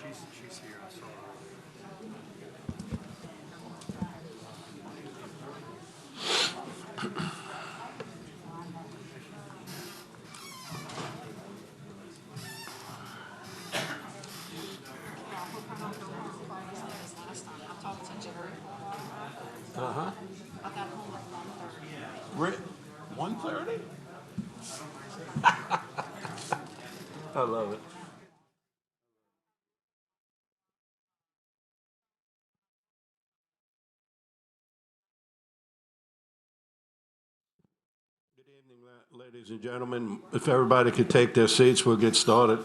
She's here. I saw her. Uh-huh. I got home at 1:30. 1:30? I love it. Good evening, ladies and gentlemen. If everybody could take their seats, we'll get started.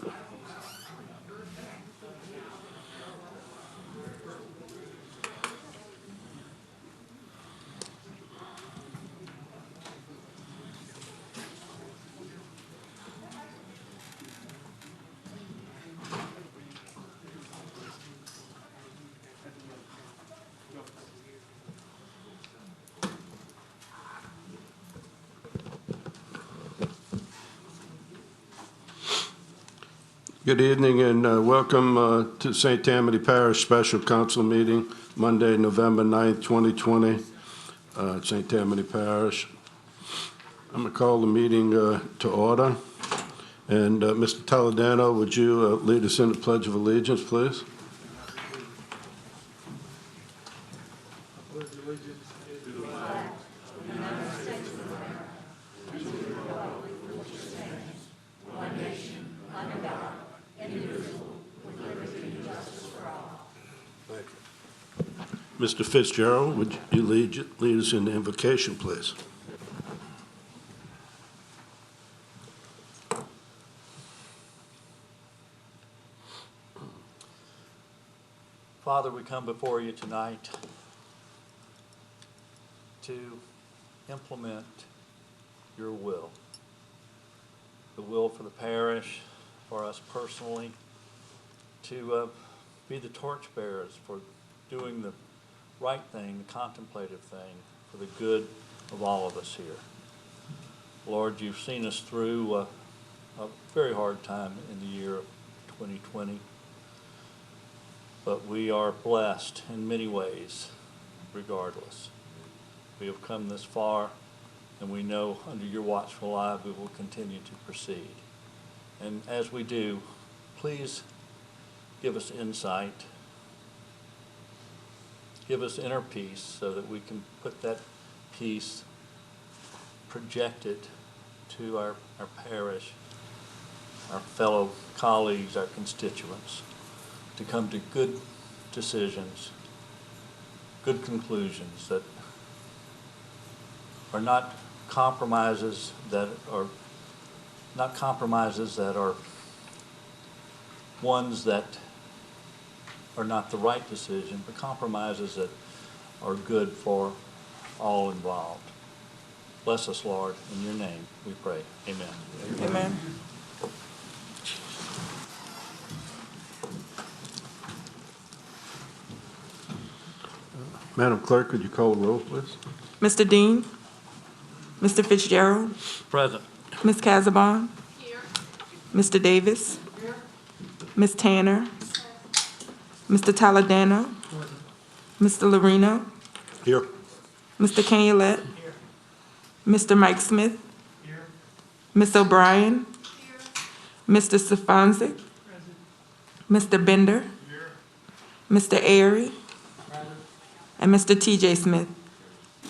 Good evening and welcome to St. Tammany Parish Special Council meeting, Monday, November 9th, 2020, St. Tammany Parish. I'm going to call the meeting to order. And Mr. Toledano, would you lead us in the Pledge of Allegiance, please? Mr. Fitzgerald, would you lead us in the invocation, please? Father, we come before you tonight to implement your will. The will for the parish, for us personally, to be the torchbearers for doing the right thing, the contemplative thing, for the good of all of us here. Lord, you've seen us through a very hard time in the year of 2020, but we are blessed in many ways, regardless. We have come this far, and we know under your watchful eye we will continue to proceed. And as we do, please give us insight, give us inner peace so that we can put that peace projected to our parish, our fellow colleagues, our constituents, to come to good decisions, good conclusions that are not compromises that are ones that are not the right decision, but compromises that are good for all involved. Bless us, Lord, in your name we pray. Amen. Amen. Madam Clerk, could you call the roll, please? Mr. Dean? Mr. Fitzgerald? Present. Ms. Casabon? Here. Mr. Davis? Here. Ms. Tanner? Mr. Toledano? Mr. Lorino? Here. Mr. Canulet? Here. Mr. Mike Smith? Here. Ms. O'Brien? Here. Mr. Stefanczyk? Mr. Bender? Here. Mr. Airy? And Mr. T.J. Smith.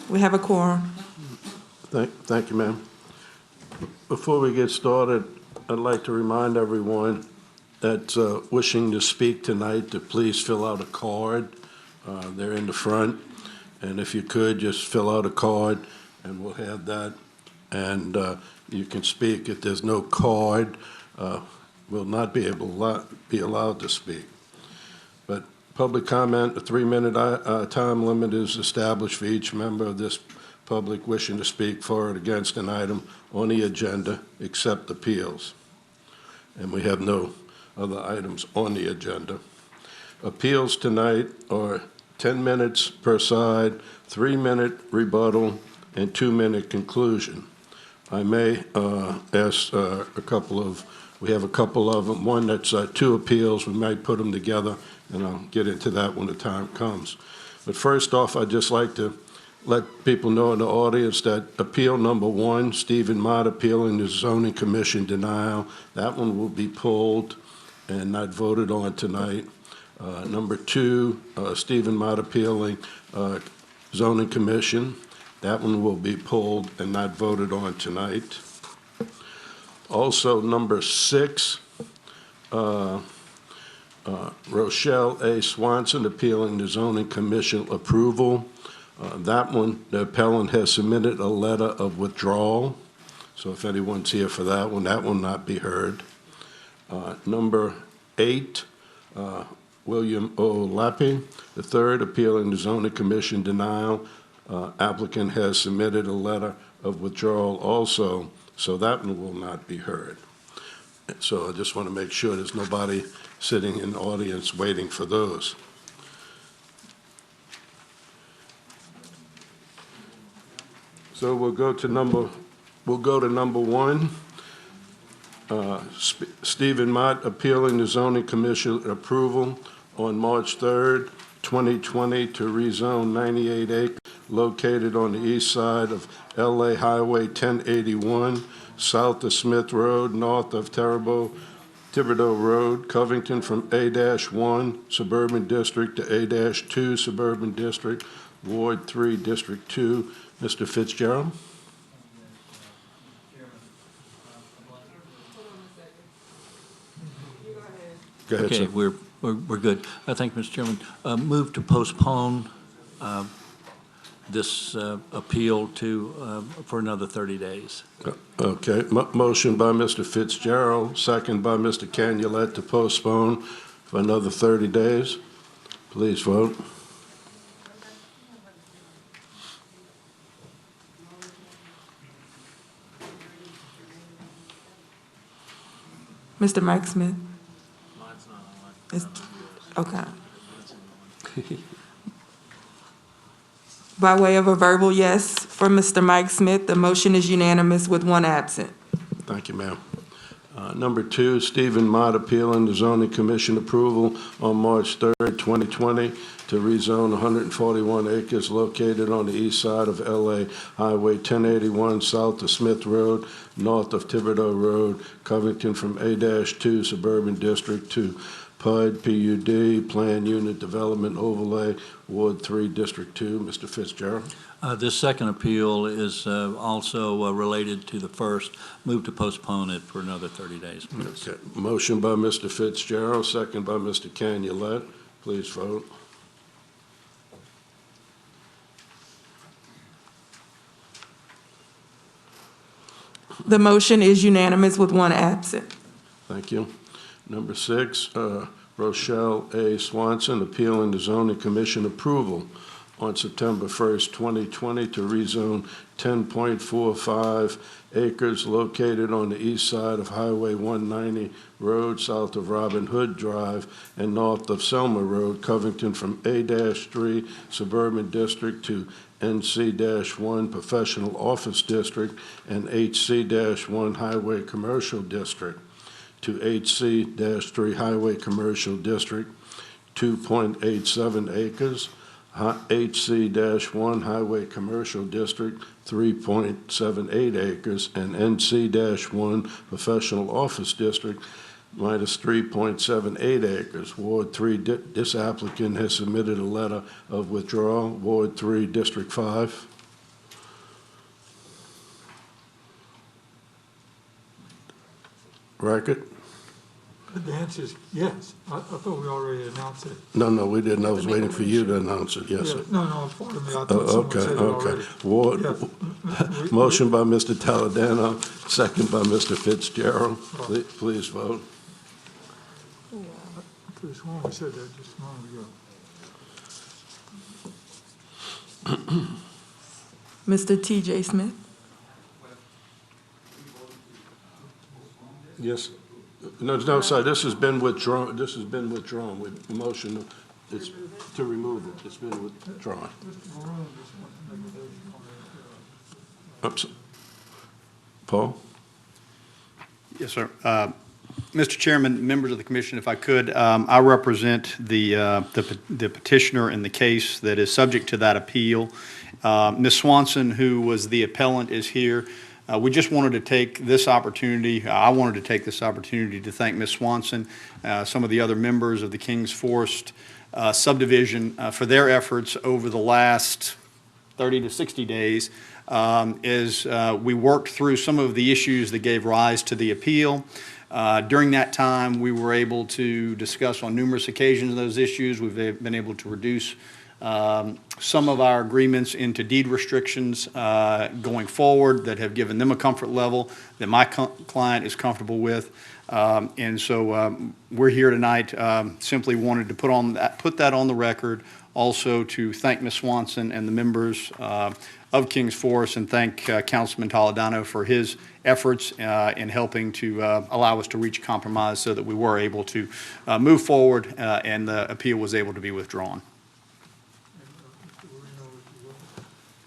We have a quorum. Thank you, ma'am. Before we get started, I'd like to remind everyone that's wishing to speak tonight to please fill out a card. They're in the front. And if you could, just fill out a card and we'll have that. And you can speak. If there's no card, we'll not be allowed to speak. But public comment, a 3-minute time limit is established for each member of this public wishing to speak for or against an item on the agenda except appeals. And we have no other items on the agenda. Appeals tonight are 10 minutes per side, 3-minute rebuttal, and 2-minute conclusion. I may ask a couple of We have a couple of them, one that's two appeals, we might put them together, and I'll get into that when the time comes. But first off, I'd just like to let people know in the audience that appeal number 1, Stephen Mott appealing the zoning commission denial, that one will be pulled and not voted on tonight. Number 2, Stephen Mott appealing zoning commission, that one will be pulled and not voted on tonight. Also, number 6, Rochelle A. Swanson appealing the zoning commission approval. That one, the appellant has submitted a letter of withdrawal. So if anyone's here for that one, that will not be heard. Number 8, William O. Lappy, the third, appealing the zoning commission denial. Applicant has submitted a letter of withdrawal also, so that one will not be heard. So I just want to make sure there's nobody sitting in the audience waiting for those. So we'll go to number 1. Stephen Mott appealing the zoning commission approval on March 3rd, 2020 to rezone 98 acres located on the east side of LA Highway 1081, south of Smith Road, north of Thibodeau Road, Covington from A-1 Suburban District to A-2 Suburban District, Ward 3, District 2. Mr. Fitzgerald? Go ahead, Okay, sir. we're good. Thank you, Mr. Chairman. Move to postpone this appeal for another 30 days. Okay, motion by Mr. Fitzgerald, second by Mr. Canulette to postpone for another 30 days. Please vote. Mr. Mike Smith? Mine's not on. Okay. By way of a verbal yes for Mr. Mike Smith, the motion is unanimous with 1 absent. Thank you, ma'am. Number 2, Stephen Mott appealing the zoning commission approval on March 3rd, 2020 to rezone 141 acres located on the east side of LA Highway 1081, south of Smith Road, north of Thibodeau Road, Covington from A-2 Suburban District to PUD, PUD, Plan Unit Development Overlay, Ward 3, District 2. Mr. Fitzgerald? This second appeal is also related to the first. Move to postpone it for another 30 days, please. Okay. Motion by Mr. Fitzgerald, second by Mr. Canulette. Please vote. The motion is unanimous with 1 absent. Thank you. Number 6, Rochelle A. Swanson appealing the zoning commission approval on September 1st, 2020 to rezone 10.45 acres located on the east side of Highway 190 Road, south of Robin Hood Drive, and north of Selma Road, Covington from A-3 Suburban District to NC-1 Professional Office District and HC-1 Highway Commercial District to HC-3 Highway Commercial District, 2.87 acres, HC-1 Highway Commercial District, 3.78 acres, and NC-1 Professional Office District, minus 3.78 acres. Ward 3, this applicant has submitted a letter of withdrawal. Ward 3, District 5. Record? The answer is yes. I thought we already announced it. No, we didn't. I was waiting for you to announce it. Yes, Yeah, sir. no, pardon me. I thought someone said it already. Ward, Yeah. motion by Mr. Taladano, second by Mr. Fitzgerald. Please vote. I could have sworn we said that just a moment ago. Mr. T.J. Smith? Yes. No, sir, this has been withdrawn. This has been withdrawn. With motion, it's to remove it. It's been withdrawn. Oops. Paul? Yes, sir. Mr. Chairman, members of the commission, if I could, I represent the petitioner in the case that is subject to that appeal. Ms. Swanson, who was the appellant, is here. We just wanted to take this opportunity, I wanted to take this opportunity to thank Ms. Swanson, some of the other members of the Kings Forest subdivision for their efforts over the last 30 to 60 days as we worked through some of the issues that gave rise to the appeal. During that time, we were able to discuss on numerous occasions those issues. We've been able to reduce some of our agreements into deed restrictions going forward that have given them a comfort level that my client is comfortable with. And so we're here tonight, simply wanted to put that on the record, also to thank Ms. Swanson and the members of Kings Forest, and thank Councilman Toledano for his efforts in helping to allow us to reach a compromise so that we were able to move forward and the appeal was able to be withdrawn.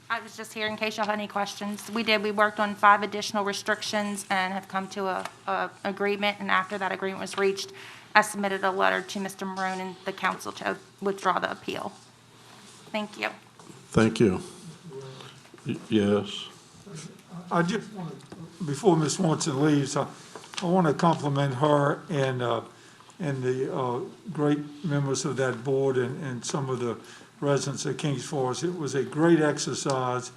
I was just here in case y'all had any questions. We worked on 5 additional restrictions and have come to a agreement, and after that agreement was reached, I submitted a letter to Mr. Marone and the council to withdraw the appeal. Thank you. Thank you. Yes. I just want to, before Ms. Swanson leaves, I want to compliment her and the great members of that board and some of the residents of Kings Forest. It was a great exercise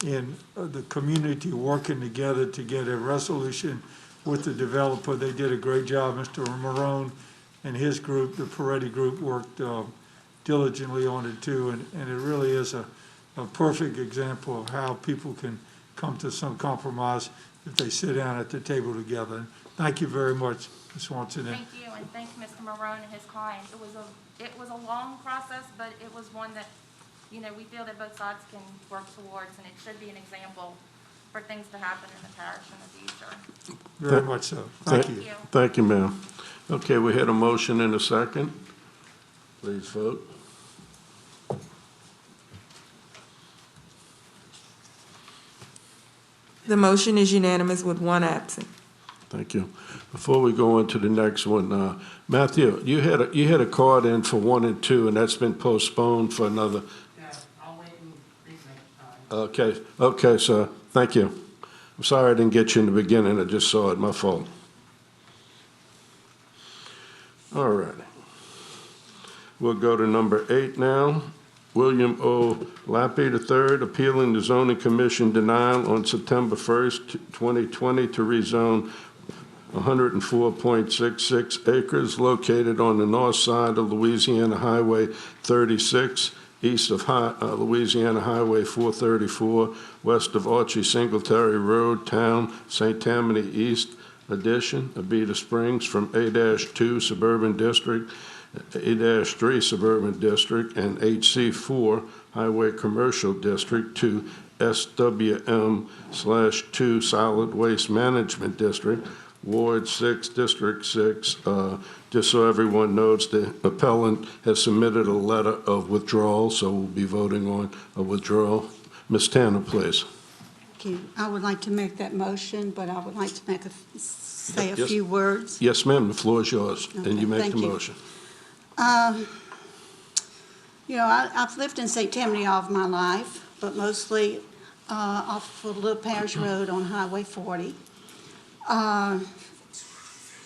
in the community working together to get a resolution with the developer. They did a great job. Mr. Marone and his group, the Peretti group, worked diligently on it too, and it really is a perfect example of how people can come to some compromise if they sit down at the table together. Thank you very much, Ms. Swanson. Thank you, and thank Mr. Marone and his client. It was a long process, but it was one that, we feel that both sides can work towards, and it should be an example for things to happen in the parish in the future. Very much so. Thank you. Thank you, ma'am. Okay, we had a motion and a second. Please vote. The motion is unanimous with 1 absent. Thank you. Before we go on to the next one, Matthew, you had a card in for 1 and 2, and that's been postponed for another. Yeah, I'll wait and read next time. Okay, sir. Thank you. I'm sorry I didn't get you in the beginning. I just saw it. My fault. All right. We'll go to number 8 now. William O. Lappy III, appealing the zoning commission denial on September 1st, 2020 to rezone 104.66 acres located on the north side of Louisiana Highway 36, east of Louisiana Highway 434, west of Archie Singletary Road, Town, St. Tammany East Addition, Abita Springs, from A-2 Suburban District, A-3 Suburban District, and HC4 Highway Commercial District to SWM/2 Solid Waste Management District, Ward 6, District 6. Just so everyone knows, the appellant has submitted a letter of withdrawal, so we'll be voting on a withdrawal. Ms. Tanner, please. Thank you. I would like to make that motion, but I would like to say a Yes. few words. Yes, ma'am, the floor is yours, and Okay, you make thank the you. motion. I've lived in St. Tammany all of my life, but mostly off of Little Parish Road on Highway 40.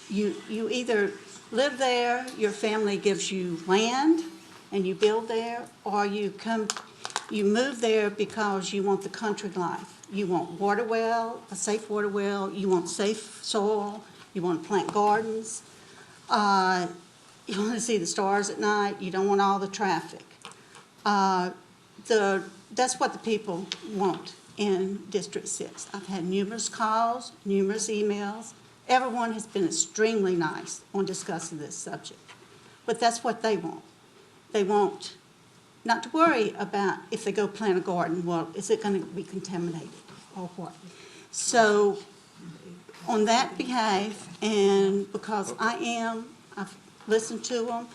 You either live there, your family gives you land, and you build there, or you move there because you want the country life. You want water well, a safe water well, you want safe soil, you want to plant gardens, you want to see the stars at night, you don't want all the traffic. That's what the people want in District 6. I've had numerous calls, numerous emails. Everyone has been extremely nice on discussing this subject. But that's what they want. They want not to worry about if they go plant a garden, well, is it going to be contaminated or what? So on that behalf, and because I've listened to them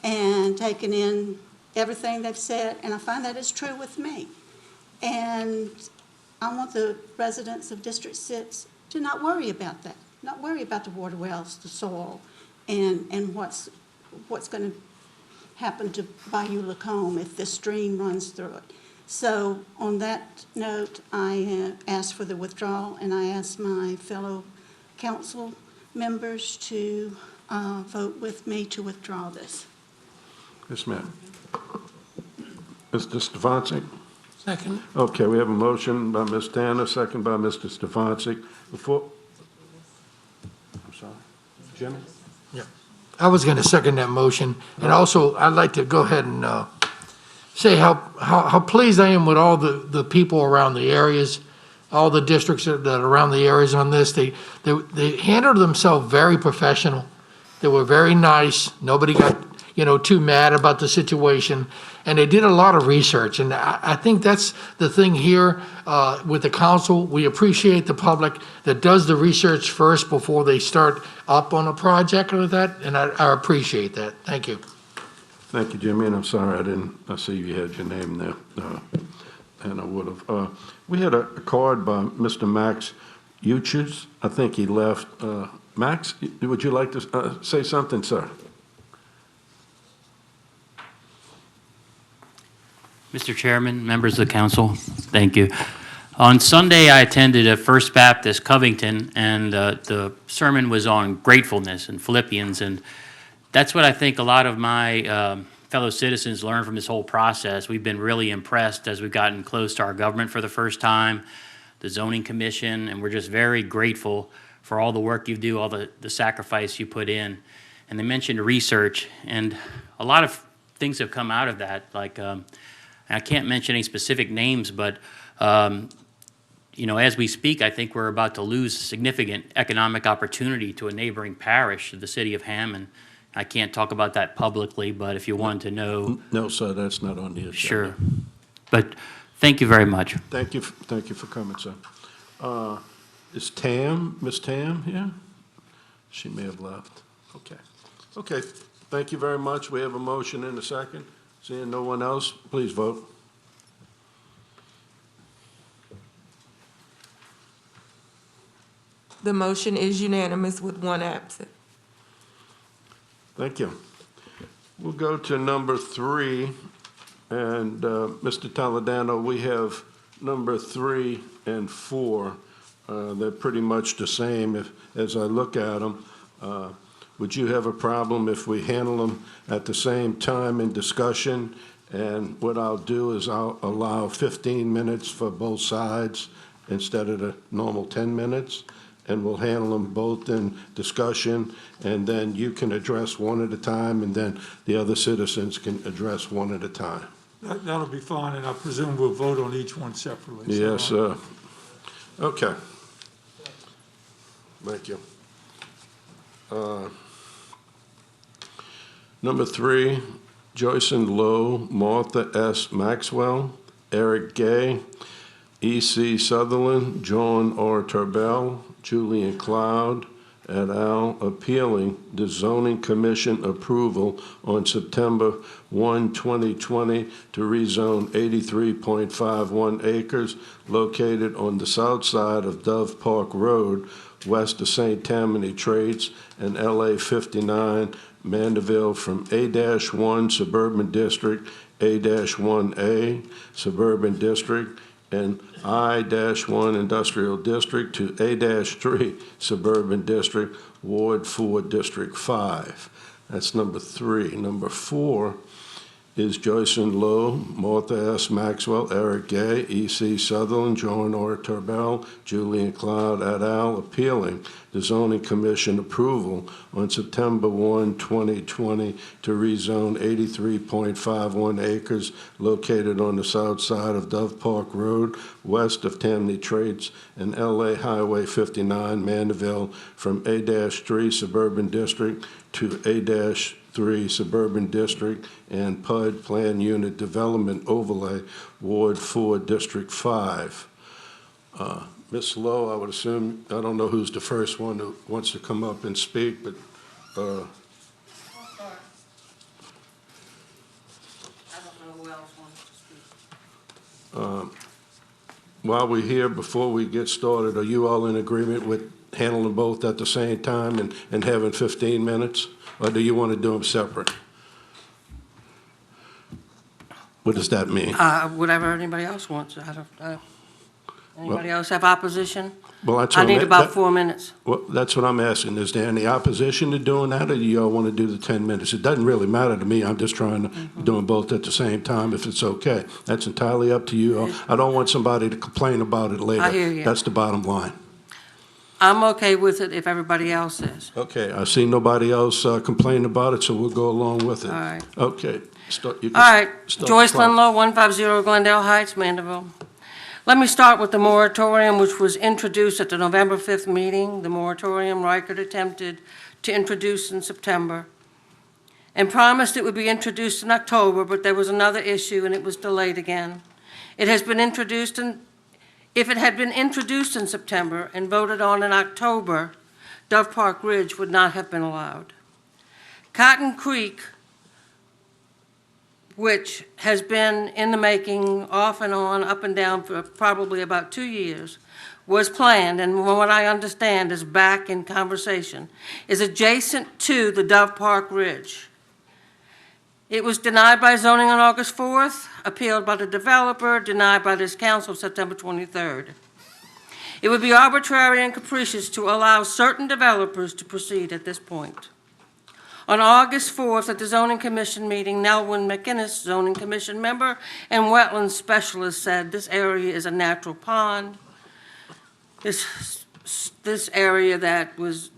and taken in everything they've said, and I find that is true with me. And I want the residents of District 6 to not worry about that. not worry about the water wells, the soil, and what's going to happen to Bayou Lacombe if the stream runs through it. So on that note, I ask for the withdrawal, and I ask my fellow council members to vote with me to withdraw this. Yes, ma'am. Mr. Stefanczyk? Second. Okay, we have a motion by Ms. Tanner, second by Mr. Stefanczyk. I'm sorry, Jimmy? I was going to second that motion, and also, I'd like to go ahead and say how pleased I am with all the people around the areas, all the districts that are around the areas on this. They handled themselves very professional. They were very nice. Nobody got, too mad about the situation, and they did a lot of research. And I think that's the thing here with the council. We appreciate the public that does the research first before they start up on a project or that, and I appreciate that. Thank you. Thank you, Jimmy, and I'm sorry I see you had your name there, and I would have. We had a card by Mr. Max Uchis. I think he left. Max, would you like to say something, sir? Mr. Chairman, members of the council, thank you. On Sunday, I attended at First Baptist Covington, and the sermon was on gratefulness and Philippians, and that's what I think a lot of my fellow citizens learned from this whole process. We've been really impressed as we've gotten close to our government for the first time, the zoning commission, and we're just very grateful for all the work you do, all the sacrifice you put in. And they mentioned research, and a lot of things have come out of that, like I can't mention any specific names, but as we speak, I think we're about to lose significant economic opportunity to a neighboring parish, the city of Hammond. I can't talk about that publicly, but if you wanted to know. No, sir, that's not on the agenda. Sure. But thank you very much. Thank you for coming, sir. Is Miss Tam here? She may have left. Okay, thank you very much. We have a motion in a second. Seeing no one else, please vote. The motion is unanimous with one absent. Thank you. We'll go to number 3, and Mr. Toledano, we have number 3 and 4. They're pretty much the same as I look at them. Would you have a problem if we handle them at the same time in discussion? And what I'll do is I'll allow 15 minutes for both sides instead of the normal 10 minutes. And we'll handle them both in discussion, and then you can address one at a time, and then the other citizens can address one at a time. That'll be fine, and I presume we'll vote on each one separately. Yes, sir. Okay. Thank you. Number 3, Joyson Lowe, Martha S. Maxwell, Eric Gay, E.C. Sutherland, John R. Turbell, Julian Cloud, et al., appealing the zoning commission approval on September 1, 2020 to rezone 83.51 acres located on the south side of Dove Park Road, west of St. Tammany Trades and LA 59, Mandeville from A-1 Suburban District, A-1A Suburban District, and I-1 Industrial District to A-3 Suburban District, Ward 4, District 5. That's number 3. Number 4 is Joyson Lowe, Martha S. Maxwell, Eric Gay, E.C. Sutherland, John R. Turbell, Julian Cloud, et al., appealing the zoning commission approval on September 1, 2020 to rezone 83.51 acres located on the south side of Dove Park Road, west of Tammany Trades and LA Highway 59, Mandeville, from A-3 Suburban District to A-3 Suburban District and PUD Plan Unit Development Overlay, Ward 4, District 5. Ms. Lowe, I would assume, I don't know who's the first one who wants to come up and speak, but I don't know who else wants to speak. while we're here, before we get started, are you all in agreement with handling both at the same time and having 15 minutes? Or do you want to do them separate? What does that mean? Whatever anybody else wants. Anybody else have opposition? Well, that's I what need I'm- about that- 4 minutes. Well, that's what I'm asking. Is there any opposition to doing that, or do y'all want to do the 10 minutes? It doesn't really matter to me. I'm just trying to do them both at the same time if it's okay. That's entirely up to you. I don't want somebody to complain about it later. I hear you. That's the bottom line. I'm okay with it if everybody else is. Okay, I see nobody else complaining about it, so we'll go along with it. All right. Okay. You can All right, start the Joyce clock. Linlow, 150 Glendale Heights, Mandeville. Let me start with the moratorium, which was introduced at the November 5th meeting. The moratorium Reichert attempted to introduce in September and promised it would be introduced in October, but there was another issue and it was delayed again. It has been introduced if it had been introduced in September and voted on in October, Dove Park Ridge would not have been allowed. Cotton Creek, which has been in the making off and on, up and down for probably about 2 years, was planned, and from what I understand is back in conversation, is adjacent to the Dove Park Ridge. It was denied by zoning on August 4th, appealed by the developer, denied by this council September 23rd. It would be arbitrary and capricious to allow certain developers to proceed at this point. On August 4th, at the zoning commission meeting, Nelwyn McInnes, zoning commission member and wetlands specialist, said this area is a natural pond. This area that was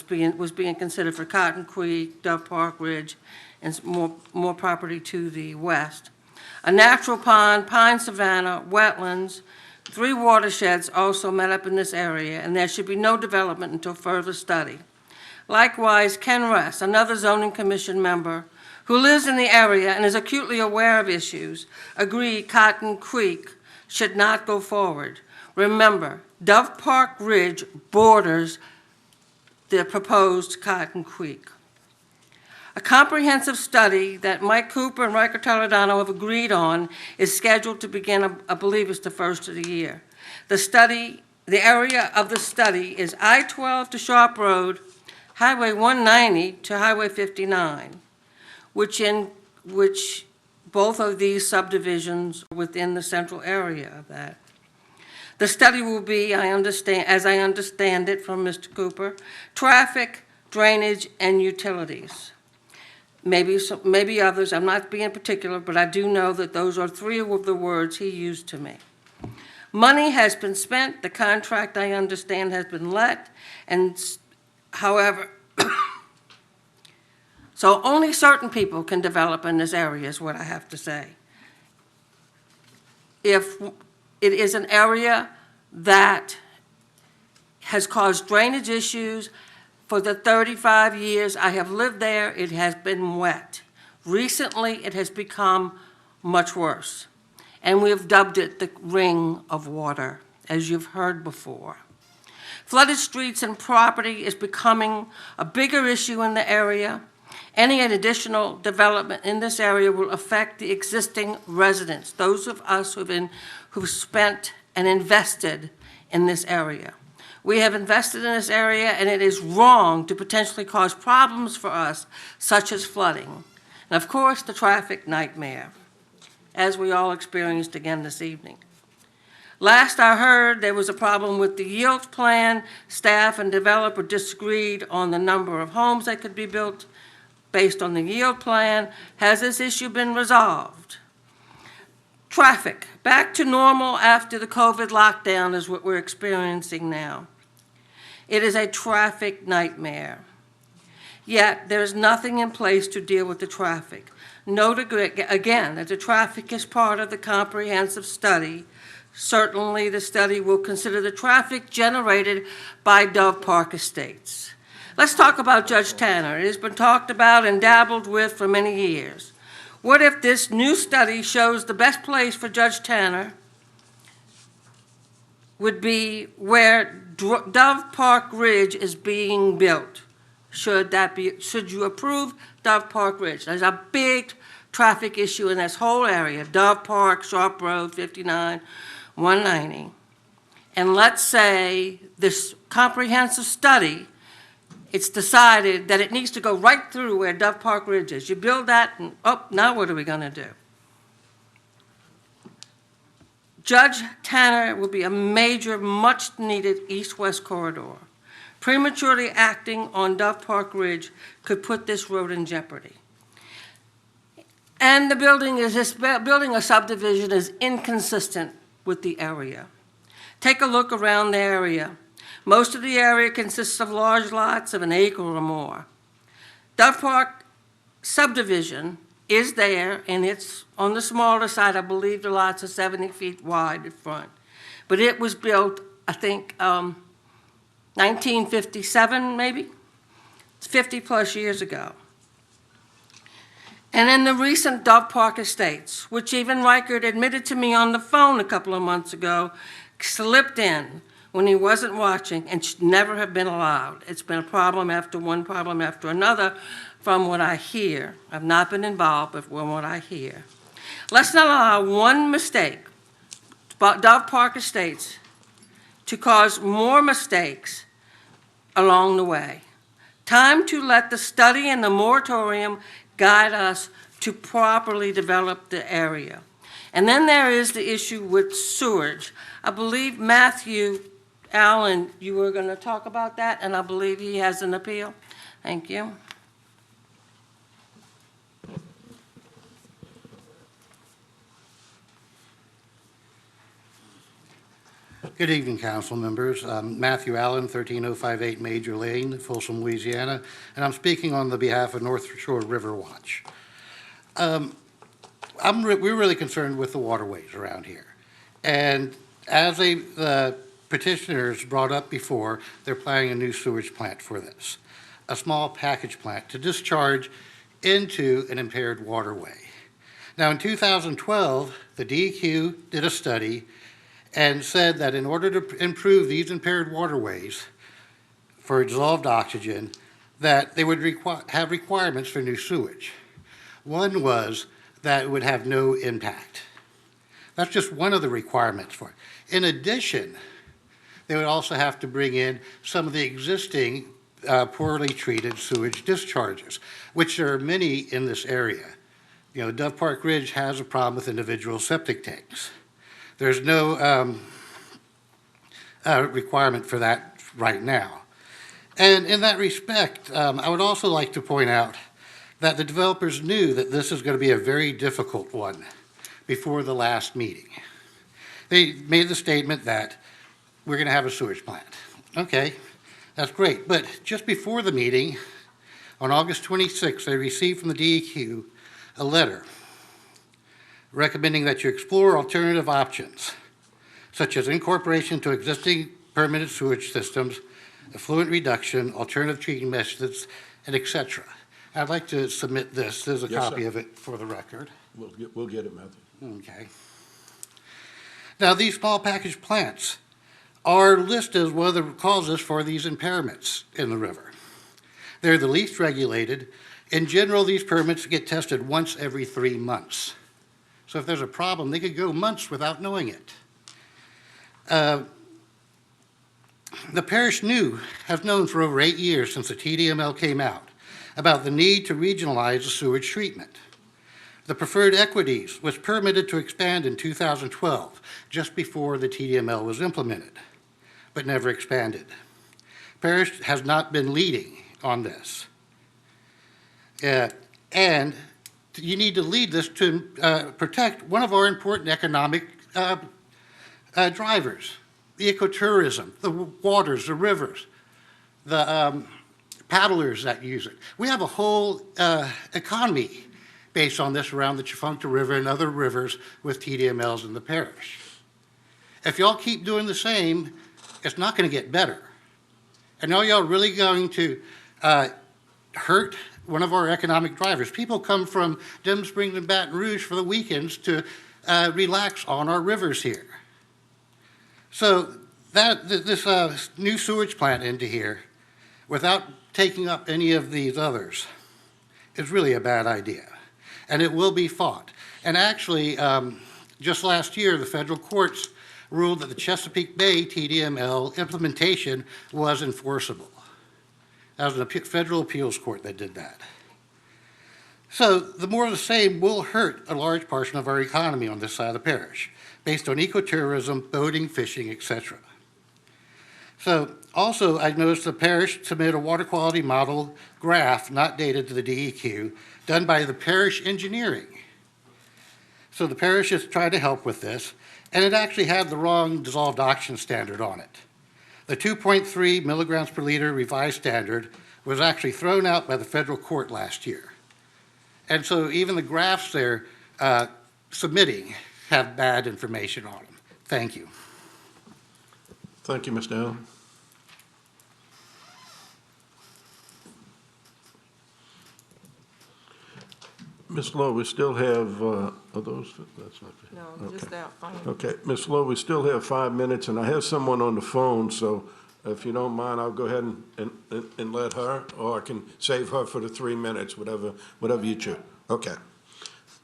being considered for Cotton Creek, Dove Park Ridge, and more property to the west. A natural pond, pine savanna, wetlands, 3 watersheds also met up in this area, and there should be no development until further study. Likewise, Ken Ress, another zoning commission member who lives in the area and is acutely aware of issues, agreed Cotton Creek should not go forward. Remember, Dove Park Ridge borders the proposed Cotton Creek. A comprehensive study that Mike Cooper and Riker Toledano have agreed on is scheduled to begin, I believe it's the first of the year. The area of the study is I-12 to Sharp Road, Highway 190 to Highway 59, which both of these subdivisions are within the central area of that. The study will be, as I understand it from Mr. Cooper, traffic, drainage, and utilities. Maybe others, I'm not being particular, but I do know that those are 3 of the words he used to me. Money has been spent, the contract, I understand, has been let, and however, so only certain people can develop in this area is what I have to say. If it is an area that has caused drainage issues, for the 35 years I have lived there, it has been wet. Recently, it has become much worse, and we have dubbed it the ring of water, as you've heard before. Flooded streets and property is becoming a bigger issue in the area. Any additional development in this area will affect the existing residents, those of us who've spent and invested in this area. We have invested in this area, and it is wrong to potentially cause problems for us, such as flooding. And of course, the traffic nightmare, as we all experienced again this evening. Last I heard, there was a problem with the yield plan. Staff and developer disagreed on the number of homes that could be built based on the yield plan. Has this issue been resolved? Traffic, back to normal after the COVID lockdown is what we're experiencing now. It is a traffic nightmare. Yet, there is nothing in place to deal with the traffic. Note again that the traffic is part of the comprehensive study. Certainly, the study will consider the traffic generated by Dove Park Estates. Let's talk about Judge Tanner. It has been talked about and dabbled with for many years. What if this new study shows the best place for Judge Tanner would be where Dove Park Ridge is being built? Should you approve Dove Park Ridge? There's a big traffic issue in this whole area, Dove Park, Sharp Road, 59, 190. And let's say this comprehensive study, it's decided that it needs to go right through where Dove Park Ridge is. You build that, and, oh, now what are we gonna do? Judge Tanner will be a major, much-needed east-west corridor. Prematurely acting on Dove Park Ridge could put this road in jeopardy. And building a subdivision is inconsistent with the area. Take a look around the area. Most of the area consists of large lots of an acre or more. Dove Park subdivision is there, and it's on the smaller side. I believe the lots are 70 feet wide in front. But it was built, I think, 1957, maybe? It's 50-plus years ago. And in the recent Dove Park Estates, which even Reichert admitted to me on the phone a couple of months ago, slipped in when he wasn't watching and should never have been allowed. It's been a problem after one problem after another from what I hear. I've not been involved, but from what I hear. Let's not allow one mistake about Dove Park Estates to cause more mistakes along the way. Time to let the study and the moratorium guide us to properly develop the area. And then there is the issue with sewage. I believe Matthew Allen, you were going to talk about that, and I believe he has an appeal. Thank you. Good evening, council members. Matthew Allen, 13058 Major Lane, Folsom, Louisiana, and I'm speaking on the behalf of North Shore River Watch. We're really concerned with the waterways around here. And as the petitioners brought up before, they're planning a new sewage plant for this, a small package plant to discharge into an impaired waterway. Now, in 2012, the DEQ did a study and said that in order to improve these impaired waterways for dissolved oxygen, that they would have requirements for new sewage. One was that it would have no impact. That's just one of the requirements for it. In addition, they would also have to bring in some of the existing poorly treated sewage discharges, which there are many in this area. You know, Dove Park Ridge has a problem with individual septic tanks. There's no requirement for that right now. And in that respect, I would also like to point out that the developers knew that this is going to be a very difficult one before the last meeting. They made the statement that we're going to have a sewage plant. Okay, that's great. But just before the meeting, on August 26th, they received from the DEQ a letter recommending that you explore alternative options, such as incorporation to existing permitted sewage systems, effluent reduction, alternative treating methods, and et cetera. I'd like to submit this. There's a copy of it for the record. We'll get it, Matthew. Okay. Now, these small package plants are listed as one of the causes for these impairments in the river. They're the least regulated. In general, these permits get tested once every 3 months. So if there's a problem, they could go months without knowing it. The parish has known for over 8 years since the TDML came out about the need to regionalize the sewage treatment. The preferred equities was permitted to expand in 2012, just before the TDML was implemented, but never expanded. Parish has not been leading on this. And you need to lead this to protect one of our important economic drivers, the ecotourism, the waters, the rivers, the paddlers that use it. We have a whole economy based on this around the Tchefuncte River and other rivers with TDMLs in the parish. If y'all keep doing the same, it's not going to get better. And are y'all really going to hurt one of our economic drivers? People come from Denham Springs and Baton Rouge for the weekends to relax on our rivers here. So this new sewage plant into here, without taking up any of these others, is really a bad idea. And it will be fought. And actually, just last year, the federal courts ruled that the Chesapeake Bay TDML implementation was enforceable. That was a federal appeals court that did that. So the more of the same will hurt a large portion of our economy on this side of the parish, based on ecotourism, boating, fishing, etc. So also, I noticed the parish submitted a water quality model graph not dated to the DEQ, done by the parish engineering. So the parish has tried to help with this, and it actually had the wrong dissolved oxygen standard on it. The 2.3 milligrams per liter revised standard was actually thrown out by the federal court last year. And so even the graphs they're submitting have bad information on them. Thank you. Thank you, Mr. Allen. Ms. Lowe, we still have, are those, that's not. No, okay. just that phone. Okay, Ms. Lowe, we still have 5 minutes, and I have someone on the phone, so if you don't mind, I'll go ahead and let her, or I can save her for the 3 minutes, whatever you choose. Okay.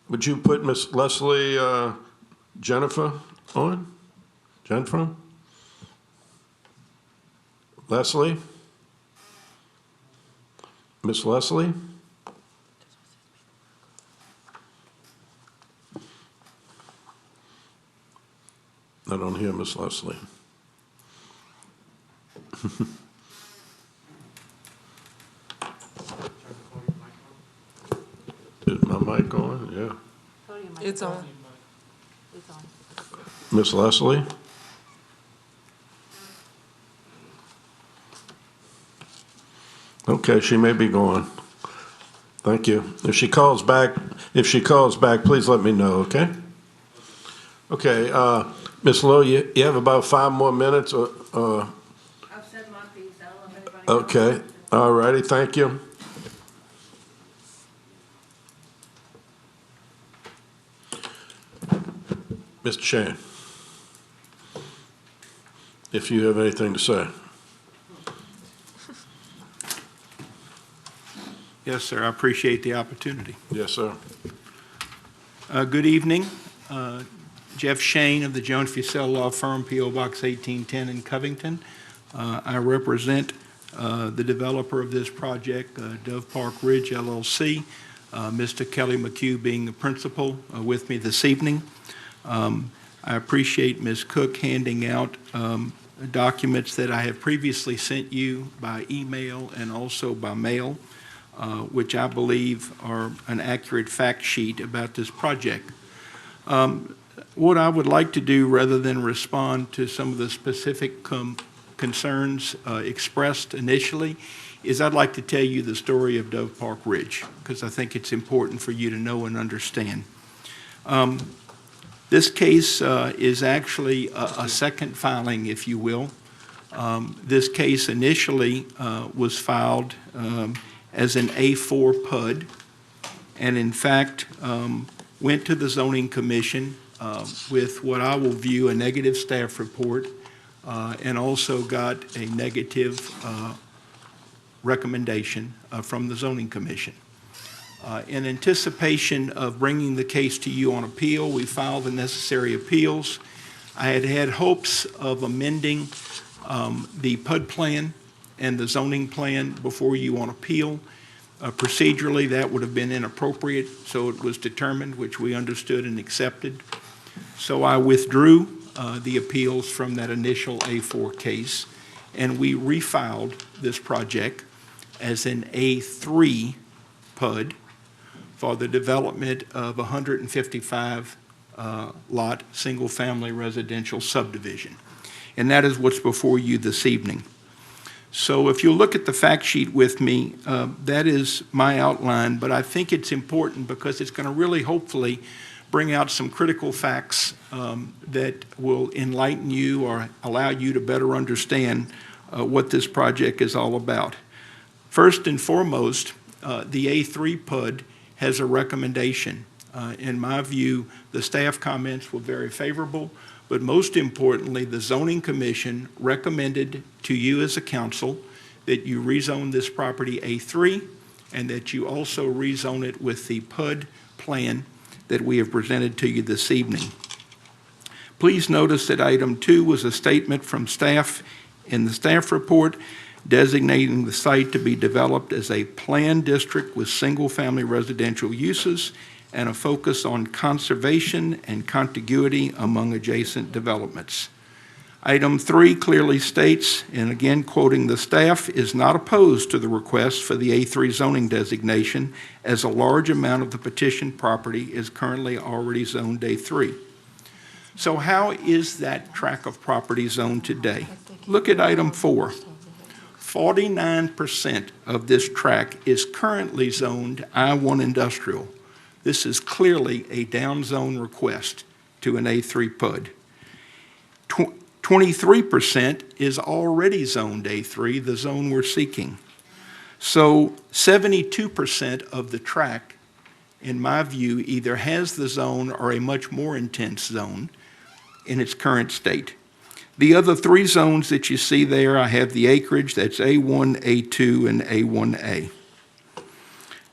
Would you put Ms. Leslie Jennifer on? Jennifer? Leslie? Miss Leslie? I don't hear Miss Leslie. Is my mic on? Yeah. It's on. Miss Leslie? Okay, she may be gone. Thank you. If she calls back, please let me know, okay? Okay, Ms. Lowe, you have about 5 more minutes, or, I've said my piece. I don't know if anybody else. okay, all righty, thank you. Mr. Shane, if you have anything to say. Yes, sir. I appreciate the opportunity. Yes, sir. Good evening. Jeff Shane of the Jones Fussell Law Firm, P.O. Box 1810 in Covington. I represent the developer of this project, Dove Park Ridge LLC, Mr. Kelly McHugh being the principal with me this evening. I appreciate Ms. Cook handing out documents that I have previously sent you by email and also by mail, which I believe are an accurate fact sheet about this project. What I would like to do, rather than respond to some of the specific concerns expressed initially, is I'd like to tell you the story of Dove Park Ridge, because I think it's important for you to know and understand. This case is actually a second filing, if you will. This case initially was filed as an A4 PUD, and in fact went to the Zoning Commission with what I will view a negative staff report, and also got a negative recommendation from the Zoning Commission. In anticipation of bringing the case to you on appeal, we filed the necessary appeals. I had hopes of amending the PUD plan and the zoning plan before you on appeal. Procedurally, that would have been inappropriate, so it was determined, which we understood and accepted. So I withdrew the appeals from that initial A4 case, and we refiled this project as an A3 PUD for the development of 155 lot single-family residential subdivision. And that is what's before you this evening. So if you look at the fact sheet with me, that is my outline, but I think it's important because it's going to really hopefully bring out some critical facts that will enlighten you or allow you to better understand what this project is all about. First and foremost, the A3 PUD has a recommendation. In my view, the staff comments were very favorable, but most importantly, the Zoning Commission recommended to you as a council that you rezone this property A3 and that you also rezone it with the PUD plan that we have presented to you this evening. Please notice that item 2 was a statement from staff in the staff report designating the site to be developed as a planned district with single-family residential uses and a focus on conservation and contiguity among adjacent developments. Item 3 clearly states, and again quoting the staff, is not opposed to the request for the A3 zoning designation as a large amount of the petitioned property is currently already zoned A3. So how is that tract of property zoned today? Look at item 4. 49% of this tract is currently zoned I-1 industrial. This is clearly a downzone request to an A3 PUD. 23% is already zoned A3, the zone we're seeking. So 72% of the tract, in my view, either has the zone or a much more intense zone in its current state. The other 3 zones that you see there, I have the acreage, that's A1, A2, and A1A.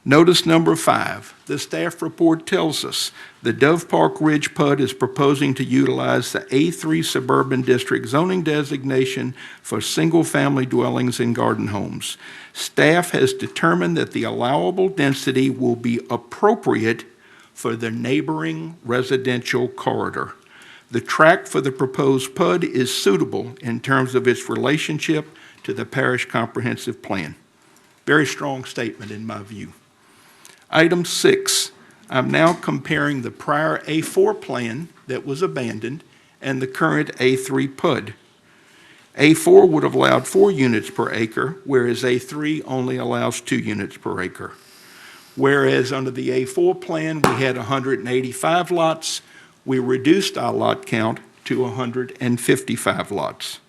Notice number 5, the staff report tells us the Dove Park Ridge PUD is proposing to utilize the A3 Suburban District zoning designation for single-family dwellings and garden homes. Staff has determined that the allowable density will be appropriate for the neighboring residential corridor. The tract for the proposed PUD is suitable in terms of its relationship to the Parish Comprehensive Plan. Very strong statement in my view. Item 6, I'm now comparing the prior A4 plan that was abandoned and the current A3 PUD. A4 would have allowed 4 units per acre, whereas A3 only allows 2 units per acre. Whereas under the A4 plan, we had 185 lots, we reduced our lot count to 155 lots.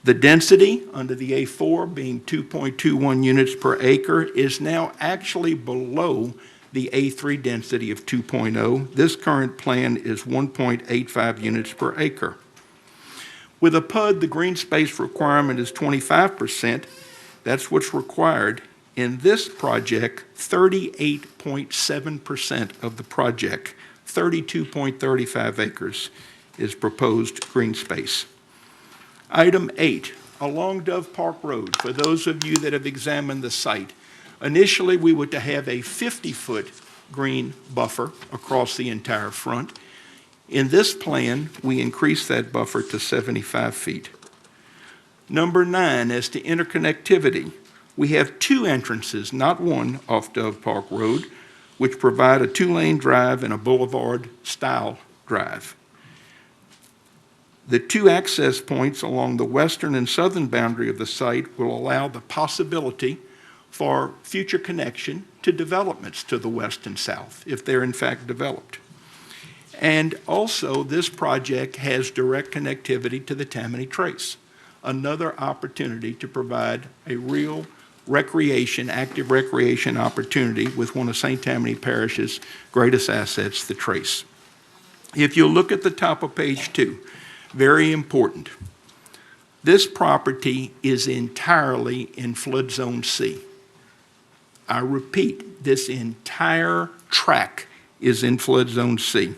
The density under the A4 being 2.21 units per acre is now actually below the A3 density of 2.0. This current plan is 1.85 units per acre. With a PUD, the green space requirement is 25%. That's what's required. In this project, 38.7% of the project, 32.35 acres, is proposed green space. Item 8, along Dove Park Road, for those of you that have examined the site, initially we were to have a 50-foot green buffer across the entire front. In this plan, we increased that buffer to 75 feet. Number 9, as to interconnectivity, we have 2 entrances, not one, off Dove Park Road, which provide a 2-lane drive and a boulevard-style drive. The 2 access points along the western and southern boundary of the site will allow the possibility for future connection to developments to the west and south, if they're in fact developed. And also, this project has direct connectivity to the Tammany Trace, another opportunity to provide a real recreation, active recreation opportunity with one of St. Tammany Parish's greatest assets, the Trace. If you look at the top of page 2, very important, this property is entirely in flood zone C. I repeat, this entire tract is in flood zone C.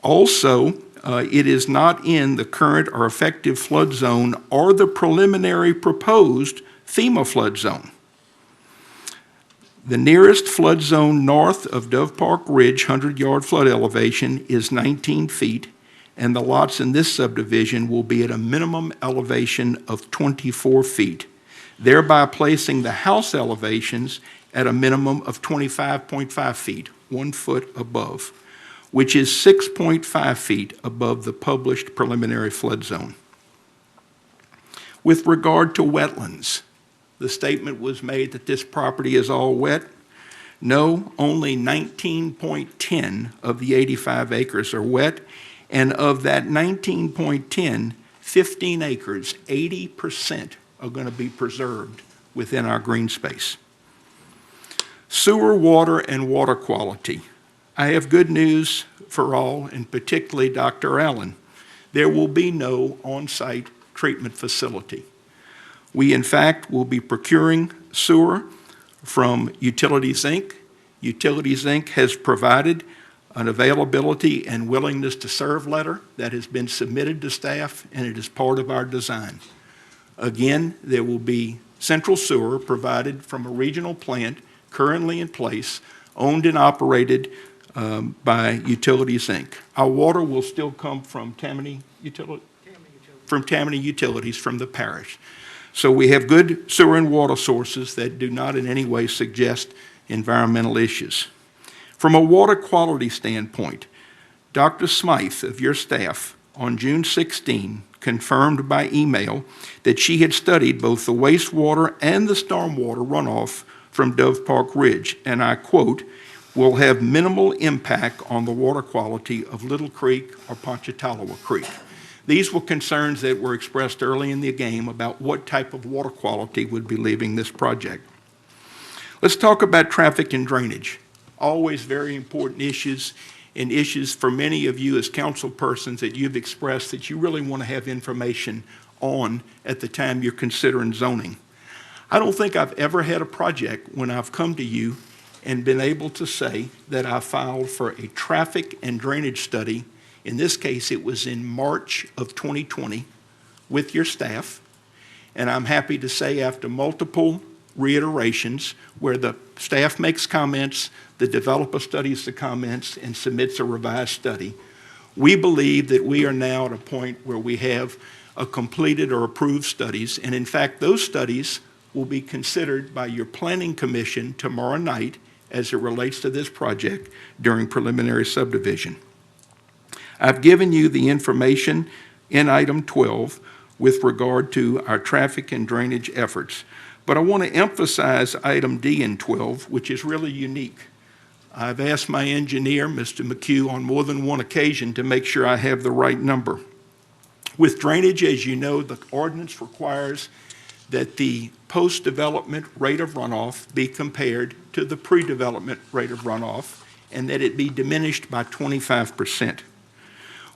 Also, it is not in the current or effective flood zone or the preliminary proposed FEMA flood zone. The nearest flood zone north of Dove Park Ridge 100-yard flood elevation is 19 feet, and the lots in this subdivision will be at a minimum elevation of 24 feet, thereby placing the house elevations at a minimum of 25.5 feet, 1 foot above, which is 6.5 feet above the published preliminary flood zone. With regard to wetlands, the statement was made that this property is all wet. No, only 19.10 of the 85 acres are wet, and of that 19.10, 15 acres, 80% are going to be preserved within our green space. Sewer, water, and water quality. I have good news for all, and particularly Dr. Allen. There will be no on-site treatment facility. We, in fact, will be procuring sewer from Utilities, Inc. Utilities, Inc. has provided an availability and willingness to serve letter that has been submitted to staff, and it is part of our design. Again, there will be central sewer provided from a regional plant currently in place, owned and operated by Utilities, Inc. Our water will still come from Tammany Utilities from the parish. So we have good sewer and water sources that do not in any way suggest environmental issues. From a water quality standpoint, Dr. Smythe of your staff on June 16 confirmed by email that she had studied both the wastewater and the stormwater runoff from Dove Park Ridge, and I quote, "will have minimal impact on the water quality of Little Creek or Ponchatoula Creek." These were concerns that were expressed early in the game about what type of water quality would be leaving this project. Let's talk about traffic and drainage. Always very important issues, and issues for many of you as council persons that you've expressed that you really want to have information on at the time you're considering zoning. I don't think I've ever had a project when I've come to you and been able to say that I filed for a traffic and drainage study. In this case, it was in March of 2020 with your staff. And I'm happy to say after multiple reiterations where the staff makes comments, the developer studies the comments and submits a revised study, we believe that we are now at a point where we have a completed or approved studies. And in fact, those studies will be considered by your planning commission tomorrow night as it relates to this project during preliminary subdivision. I've given you the information in item 12 with regard to our traffic and drainage efforts, but I want to emphasize item D in 12, which is really unique. I've asked my engineer, Mr. McHugh, on more than one occasion to make sure I have the right number. With drainage, as you know, the ordinance requires that the post-development rate of runoff be compared to the pre-development rate of runoff and that it be diminished by 25%.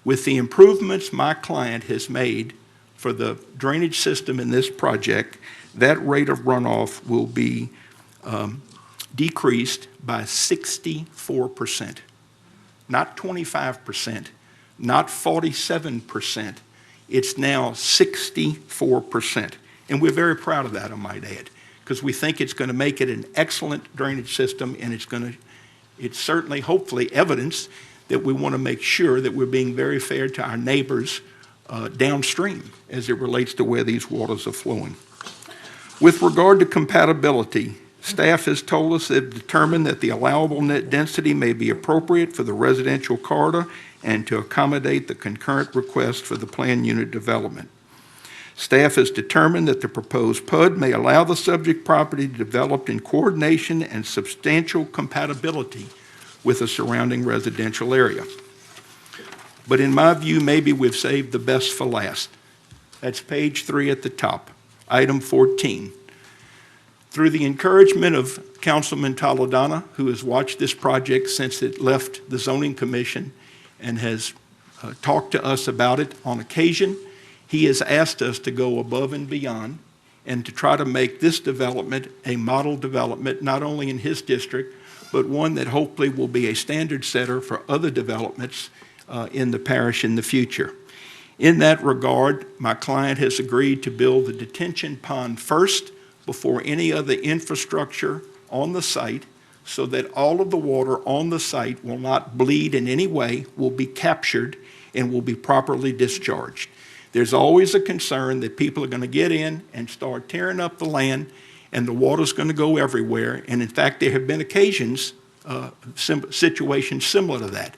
With the improvements my client has made for the drainage system in this project, that rate of runoff will be decreased by 64%. Not 25%, not 47%. It's now 64%. And we're very proud of that, I might add, because we think it's going to make it an excellent drainage system, and it's certainly, hopefully, evidence that we want to make sure that we're being very fair to our neighbors downstream as it relates to where these waters are flowing. With regard to compatibility, staff has told us they've determined that the allowable net density may be appropriate for the residential corridor and to accommodate the concurrent request for the planned unit development. Staff has determined that the proposed PUD may allow the subject property to be developed in coordination and substantial compatibility with the surrounding residential area. But in my view, maybe we've saved the best for last. That's page 3 at the top, item 14. Through the encouragement of Councilman Toledano, who has watched this project since it left the Zoning Commission and has talked to us about it on occasion, he has asked us to go above and beyond and to try to make this development a model development, not only in his district, but one that hopefully will be a standard setter for other developments in the parish in the future. In that regard, my client has agreed to build the detention pond first before any other infrastructure on the site, so that all of the water on the site will not bleed in any way, will be captured, and will be properly discharged. There's always a concern that people are going to get in and start tearing up the land, and the water's going to go everywhere. And in fact, there have been occasions, situations similar to that.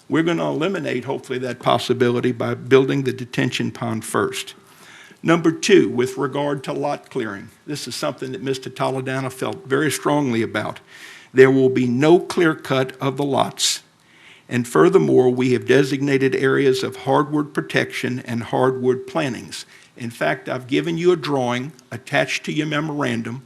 We're going to eliminate, hopefully, that possibility by building the detention pond first. Number 2, with regard to lot clearing, this is something that Mr. Toledano felt very strongly about. There will be no clear cut of the lots. And furthermore, we have designated areas of hardwood protection and hardwood plantings. In fact, I've given you a drawing attached to your memorandum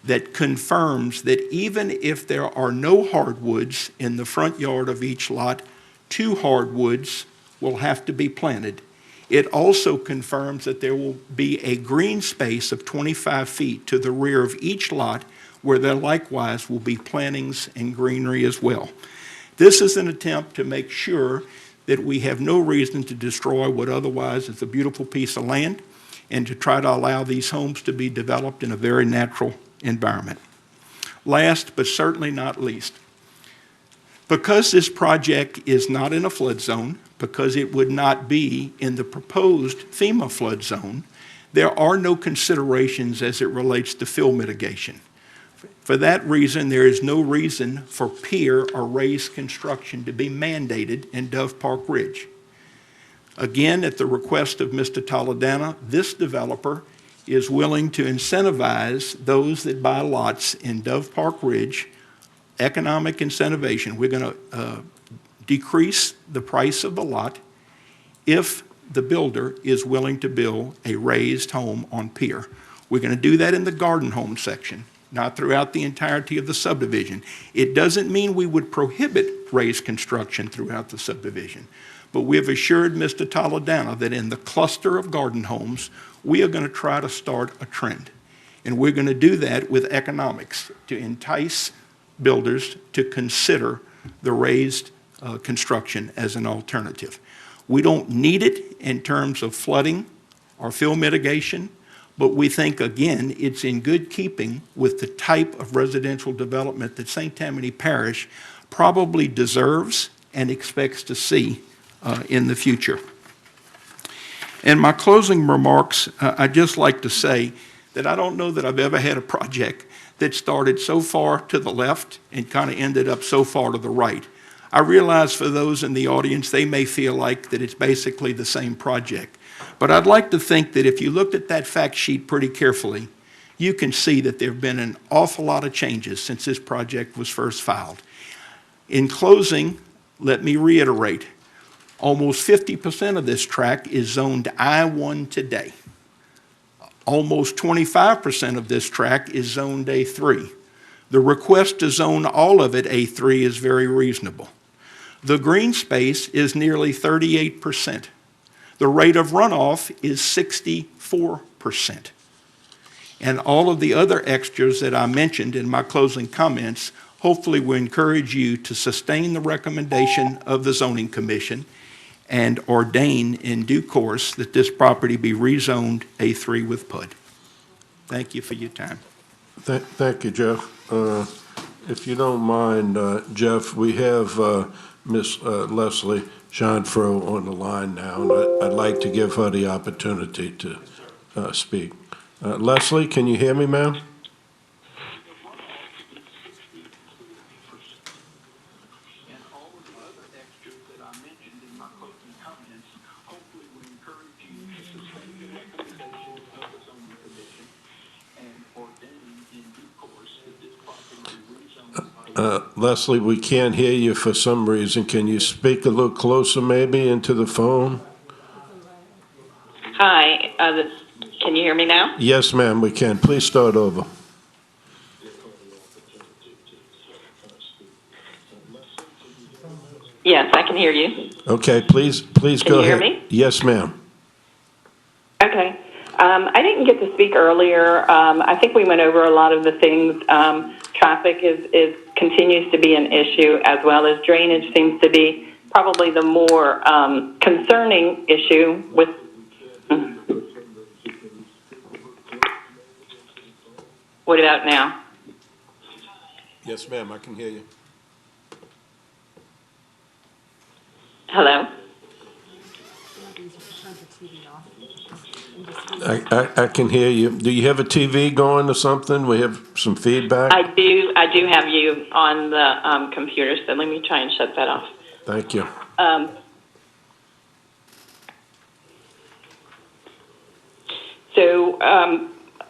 that confirms that even if there are no hardwoods in the front yard of each lot, 2 hardwoods will have to be planted. It also confirms that there will be a green space of 25 feet to the rear of each lot, where there likewise will be plantings and greenery as well. At This is an attempt to make sure that we have no reason to destroy what otherwise is a beautiful piece of land, and to try to allow these homes to be developed in a very natural environment. Last, but certainly not least, because this project is not in a flood zone, because it would not be in the proposed FEMA flood zone, there are no considerations as it relates to fill mitigation. For that reason, there is no reason for pier or raised construction to be mandated in Dove Park Ridge. Again, at the request of Mr. Toledano, this developer is willing to incentivize those that buy lots in Dove Park Ridge, economic incentivization. We're going to decrease the price of the lot if the builder is willing to build a raised home on pier. We're going to do that in the garden home section, not throughout the entirety of the subdivision. It doesn't mean we would prohibit raised construction throughout the subdivision, but we have assured Mr. Toledano that in the cluster of garden homes, we are going to try to start a trend. And we're going to do that with economics to entice builders to consider the raised construction as an alternative. We don't need it in terms of flooding or fill mitigation, but we think, again, it's in good keeping with the type of residential development that St. Tammany Parish probably deserves and expects to see in the future. In my closing remarks, I'd just like to say that I don't know that I've ever had a project that started so far to the left and kind of ended up so far to the right. I realize for those in the audience, they may feel like that it's basically the same project. But I'd like to think that if you looked at that fact sheet pretty carefully, you can see that there have been an awful lot of changes since this project was first filed. In closing, let me reiterate, almost 50% of this tract is zoned I-1 today. Almost 25% of this tract is zoned A3. The request to zone all of it A3 is very reasonable. The green space is nearly 38%. The rate of runoff is 64%. And all of the other extras that I mentioned in my closing comments hopefully will encourage you to sustain the recommendation of the Zoning Commission and ordain in due course that this property be rezoned A3 with PUD. Thank you for your time. Thank you, Jeff. If you don't mind, Jeff, we have Miss Leslie Jeanfro on the line now, and I'd like to give her the opportunity to speak. Leslie, can you hear me, ma'am? Leslie, we can't hear you for some reason. Can you speak a little closer maybe into the phone? Hi, can you hear me now? Yes, ma'am, we can. Please start over. Yes, I can hear you. Okay, please go ahead. Can you hear me? Yes, ma'am. Okay. I didn't get to speak earlier. I think we went over a lot of the things. Traffic continues to be an issue, as well as drainage seems to be probably the more concerning issue with. What about now? Yes, ma'am, I can hear you. Hello? I can hear you. Do you have a TV going or something? We have some feedback? I do have you on the computer, so let me try and shut that off. Thank you.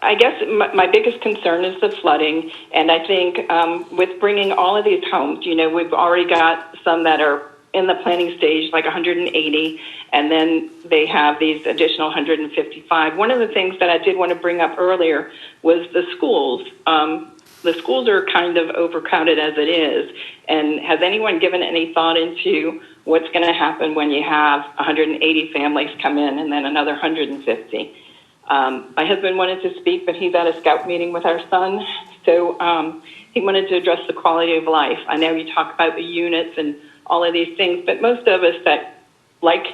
I guess my biggest concern is the flooding, and I think with bringing all of these homes, we've already got some that are in the planning stage, like 180, and then they have these additional 155. One of the things that I did want to bring up earlier was the schools. The schools are kind of overcrowded as it is, and has anyone given any thought into what's going to happen when you have 180 families come in and then another 150? My husband wanted to speak, but he's at a scout meeting with our son. So he wanted to address the quality of life. I know you talk about the units and all of these things, but most of us that, like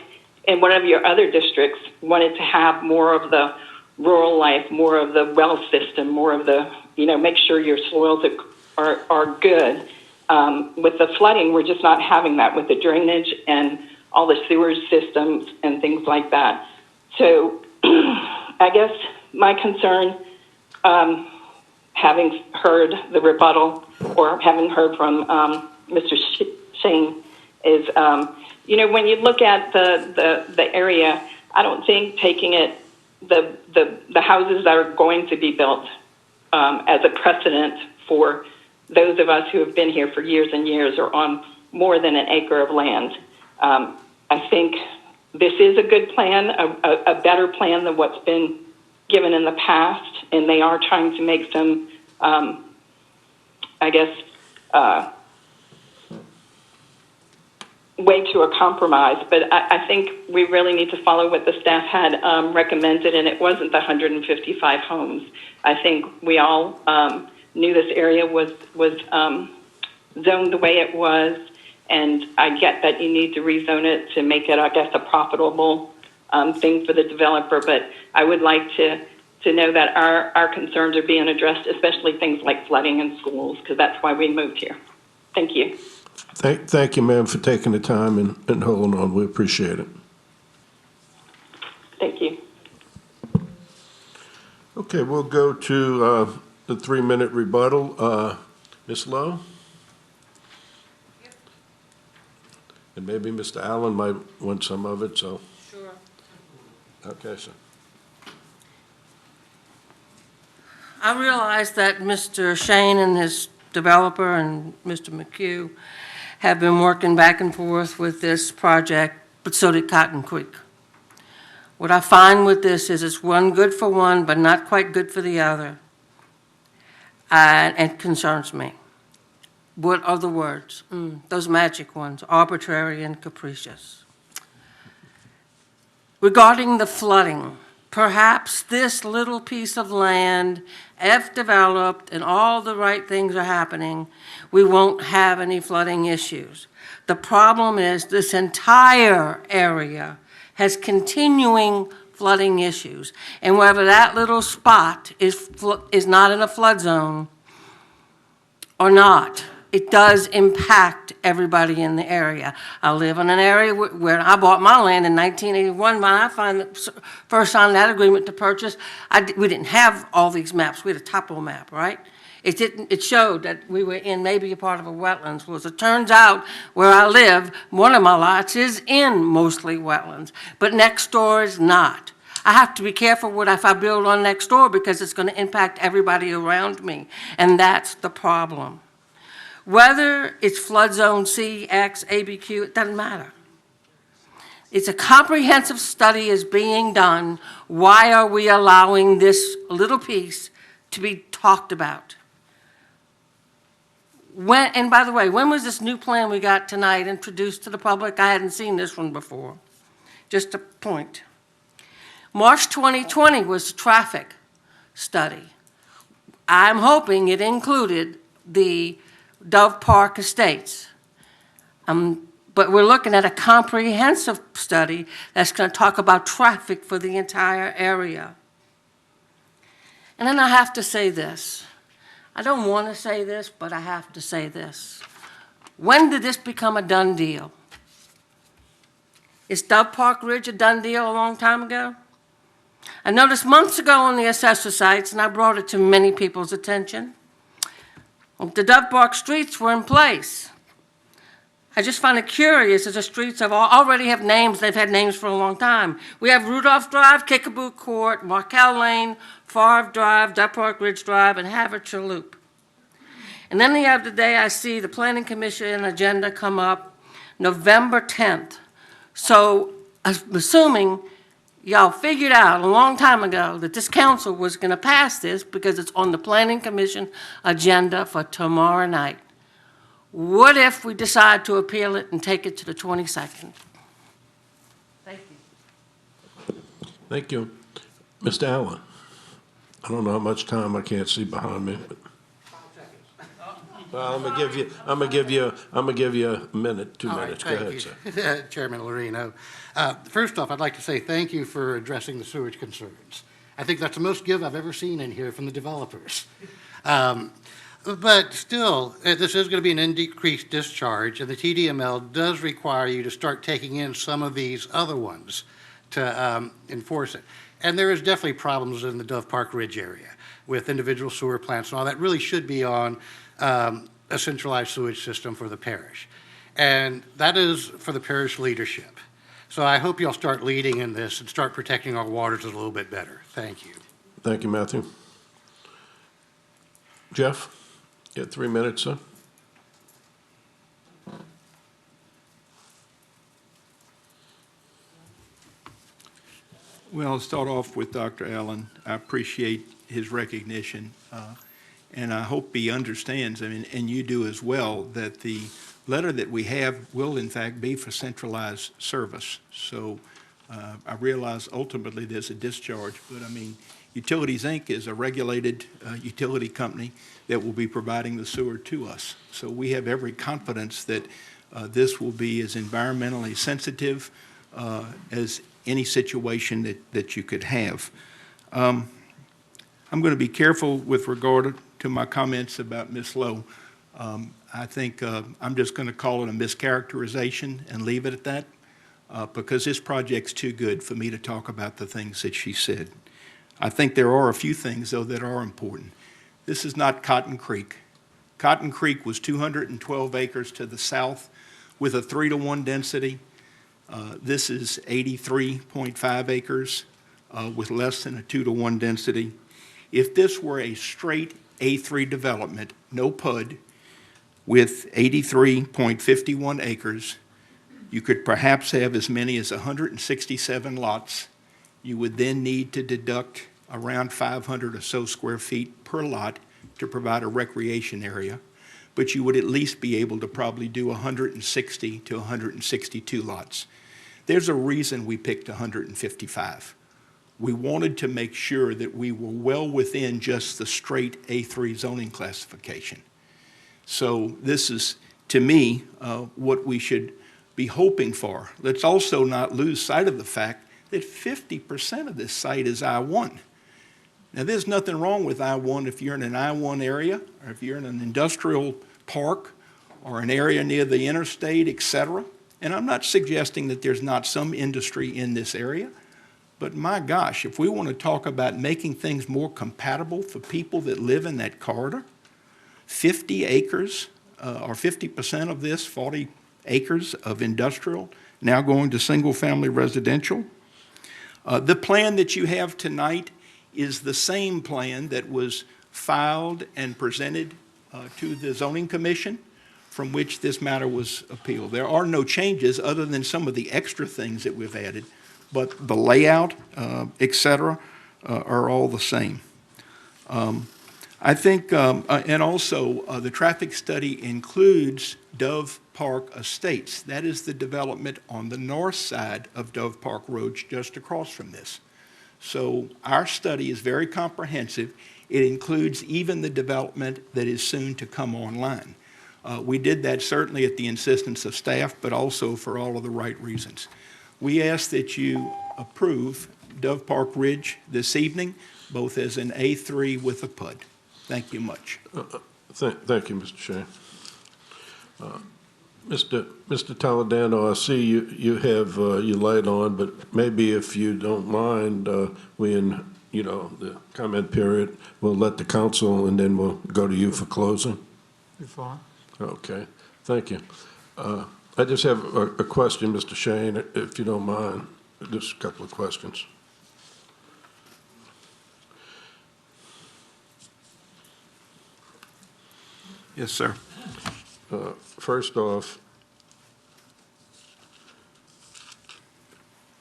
in one of your other districts, wanted to have more of the rural life, more of the well system, more of the, make sure your soils are good. With the flooding, we're just not having that with the drainage and all the sewage systems and things like that. So I guess my concern, having heard the rebuttal or having heard from Mr. Shane is, when you look at the area, I don't think taking it, the houses that are going to be built as a precedent for those of us who have been here for years and years or on more than an acre of land. I think this is a good plan, a better plan than what's been given in the past, and they are trying to make some, way to a compromise. But I think we really need to follow what the staff had recommended, and it wasn't the 155 homes. I think we all knew this area was zoned the way it was, and I get that you need to rezone it to make it, I guess, a profitable thing for the developer, but I would like to know that our concerns are being addressed, especially things like flooding in schools, because that's why we moved here. Thank you. Thank you, ma'am, for taking the time and holding on. We appreciate it. Thank you. Okay, we'll go to the 3-minute rebuttal. Ms. Lowe? And maybe Mr. Allen might want some of it, so. Sure. Okay, sir. I realize that Mr. Shane and his developer and Mr. McHugh have been working back and forth with this project, but so did Cotton Creek. What I find with this is it's one good for one, but not quite good for the other. And it concerns me. What are the words? Those magic ones, arbitrary and capricious. Regarding the flooding, perhaps this little piece of land, if developed and all the right things are happening, we won't have any flooding issues. The problem is this entire area has continuing flooding issues. And whether that little spot is not in a flood zone or not, it does impact everybody in the area. I live in an area where I bought my land in 1981. When I first signed that agreement to purchase, we didn't have all these maps. We had a topo map, right? It showed that we were in maybe a part of a wetlands. Well, as it turns out, where I live, one of my lots is in mostly wetlands, but next door is not. I have to be careful if I build on next door because it's going to impact everybody around me, and that's the problem. Whether it's flood zone C, X, ABQ, it doesn't matter. It's a comprehensive study is being done. Why are we allowing this little piece to be talked about? And by the way, when was this new plan we got tonight introduced to the public? I hadn't seen this one before. Just a point. March 2020 was a traffic study. I'm hoping it included the Dove Park Estates. But we're looking at a comprehensive study that's going to talk about traffic for the entire area. And then I have to say this. I don't want to say this, but I have to say this. When did this become a done deal? Is Dove Park Ridge a done deal a long time ago? I noticed months ago on the assessor sites, and I brought it to many people's attention, the Dove Park streets were in place. I just find it curious that the streets already have names. They've had names for a long time. We have Rudolph Drive, Kickapoo Court, Markel Lane, Favre Drive, Dove Park Ridge Drive, and Havertshire Loop. And then the other day, I see the Planning Commission agenda come up November 10th. So I'm assuming y'all figured out a long time ago that this council was going to pass this because it's on the Planning Commission agenda for tomorrow night. What if we decide to appeal it and take it to the 22nd? Thank you. Thank you. Mr. Allen? I don't know how much time, I can't see behind me, but. 5 seconds. Well, I'm gonna give you a minute, 2 All right, minutes. Go ahead, thank sir. you, Chairman Lorino. First off, I'd like to say thank you for addressing the sewage concerns. I think that's the most give I've ever seen in here from the developers. But still, this is going to be an increased discharge, and the TDML does require you to start taking in some of these other ones to enforce it. And there is definitely problems in the Dove Park Ridge area with individual sewer plants and all that. Really should be on a centralized sewage system for the parish. And that is for the parish leadership. So I hope you'll start leading in this and start protecting our waters a little bit better. Thank you. Thank you, Matthew. Jeff, you have 3 minutes, sir. Well, I'll start off with Dr. Allen. I appreciate his recognition, and I hope he understands, I mean, and you do as well, that the letter that we have will in fact be for centralized service. So I realize ultimately there's a discharge, but I mean, Utilities, Inc. is a regulated utility company that will be providing the sewer to us. So we have every confidence that this will be as environmentally sensitive as any situation that you could have. I'm going to be careful with regard to my comments about Ms. Lowe. I think I'm just going to call it a mischaracterization and leave it at that because this project's too good for me to talk about the things that she said. I think there are a few things, though, that are important. This is not Cotton Creek. Cotton Creek was 212 acres to the south with a 3-to-1 density. This is 83.5 acres with less than a 2-to-1 density. If this were a straight A3 development, no PUD, with 83.51 acres, you could perhaps have as many as 167 lots. You would then need to deduct around 500 or so square feet per lot to provide a recreation area, but you would at least be able to probably do 160 to 162 lots. There's a reason we picked 155. We wanted to make sure that we were well within just the straight A3 zoning classification. So this is, to me, what we should be hoping for. Let's also not lose sight of the fact that 50% of this site is I-1. Now, there's nothing wrong with I-1 if you're in an I-1 area, or if you're in an industrial park, or an area near the interstate, et cetera. And I'm not suggesting that there's not some industry in this area, but my gosh, if we want to talk about making things more compatible for people that live in that corridor, 50 acres, or 50% of this, 40 acres of industrial, now going to single-family residential. The plan that you have tonight is the same plan that was filed and presented to the Zoning Commission from which this matter was appealed. There are no changes other than some of the extra things that we've added, but the layout, et cetera, are all the same. I think, and also the traffic study includes Dove Park Estates. That is the development on the north side of Dove Park Road, just across from this. So our study is very comprehensive. It includes even the development that is soon to come online. We did that certainly at the insistence of staff, but also for all of the right reasons. We ask that you approve Dove Park Ridge this evening, both as an A3 with a PUD. Thank you much. Thank you, Mr. Shane. Mr. Toledano, I see you have your light on, but maybe if you don't mind, we in the comment period, we'll let the council and then we'll go to you for closing. You're fine. Okay, thank you. I just have a question, Mr. Shane, if you don't mind, just a couple of questions. Yes, sir. First off,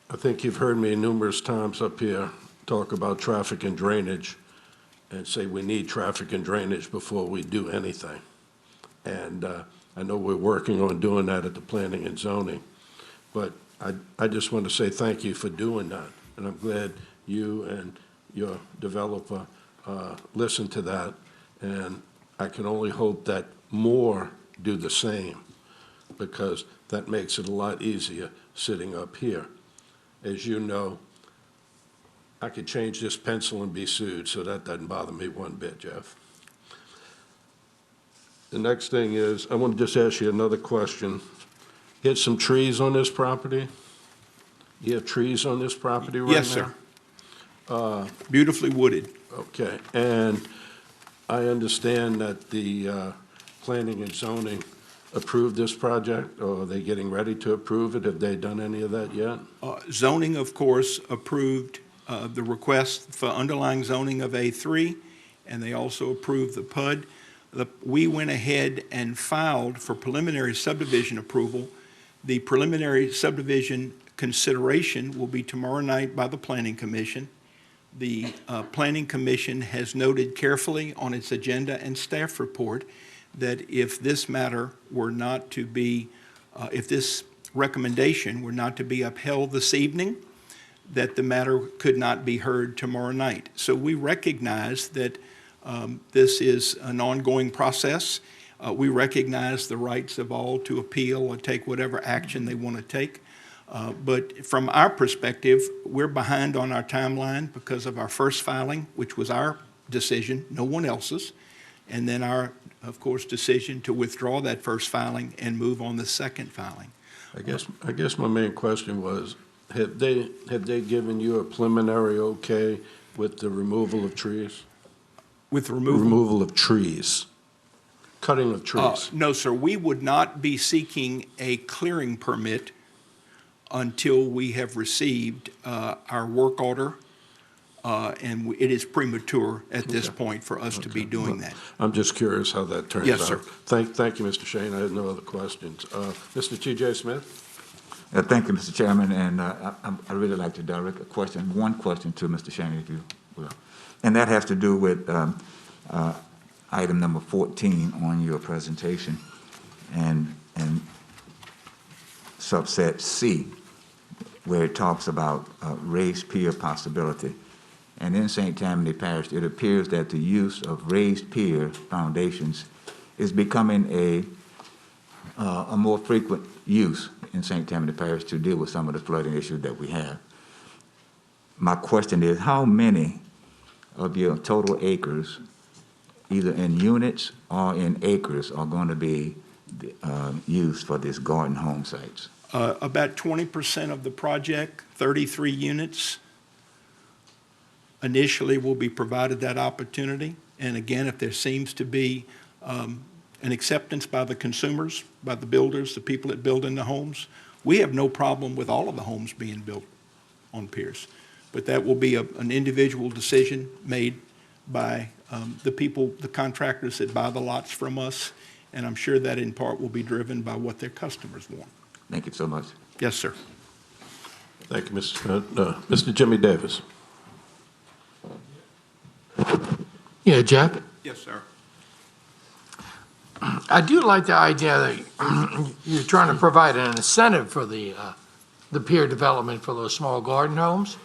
I think you've heard me numerous times up here talk about traffic and drainage and say we need traffic and drainage before we do anything. And I know we're working on doing that at the planning and zoning, but I just want to say thank you for doing that. And I'm glad you and your developer listened to that. And I can only hope that more do the same, because that makes it a lot easier sitting up here. As you know, I could change this pencil and be sued, so that doesn't bother me one bit, Jeff. The next thing is, I want to just ask you another question. You had some trees on this property? You have trees on this property right now? Yes, sir. Beautifully wooded. Okay, and I understand that the planning and zoning approved this project, or are they getting ready to approve it? Have they done any of that yet? Zoning, of course, approved the request for underlying zoning of A3, and they also approved the PUD. We went ahead and filed for preliminary subdivision approval. The preliminary subdivision consideration will be tomorrow night by the Planning Commission. The Planning Commission has noted carefully on its agenda and staff report that if this matter were not to be, if this recommendation were not to be upheld this evening, that the matter could not be heard tomorrow night. So we recognize that this is an ongoing process. We recognize the rights of all to appeal or take whatever action they want to take. But from our perspective, we're behind on our timeline because of our first filing, which was our decision, no one else's, and then our, of course, decision to withdraw that first filing and move on the second filing. I guess my main question was, have they given you a preliminary okay with the removal of trees? With the removal? Removal of trees, cutting of trees. No, sir. We would not be seeking a clearing permit until we have received our work order, and it is premature at this point for us to be doing that. I'm just curious how that turns out. Yes, sir. Thank you, Mr. Shane. I had no other questions. Mr. T.J. Smith? Thank you, Mr. Chairman, and I'd really like to direct one question to Mr. Shane, if you will. And that has to do with item number 14 on your presentation and subset C, where it talks about raised pier possibility. And in St. Tammany Parish, it appears that the use of raised pier foundations is becoming a more frequent use in St. Tammany Parish to deal with some of the flooding issues that we have. My question is, how many of your total acres, either in units or in acres, are going to be used for these garden home sites? About 20% of the project, 33 units, initially will be provided that opportunity. And again, if there seems to be an acceptance by the consumers, by the builders, the people that build in the homes, we have no problem with all of the homes being built on piers. But that will be an individual decision made by the people, the contractors that buy the lots from us, and I'm sure that in part will be driven by what their customers want. Thank you so much. Yes, sir. Thank you, Mr. Smith. Mr. Jimmy Davis? Yeah, Jack? Yes, sir. I do like the idea that you're trying to provide an incentive for the peer development for those small garden homes.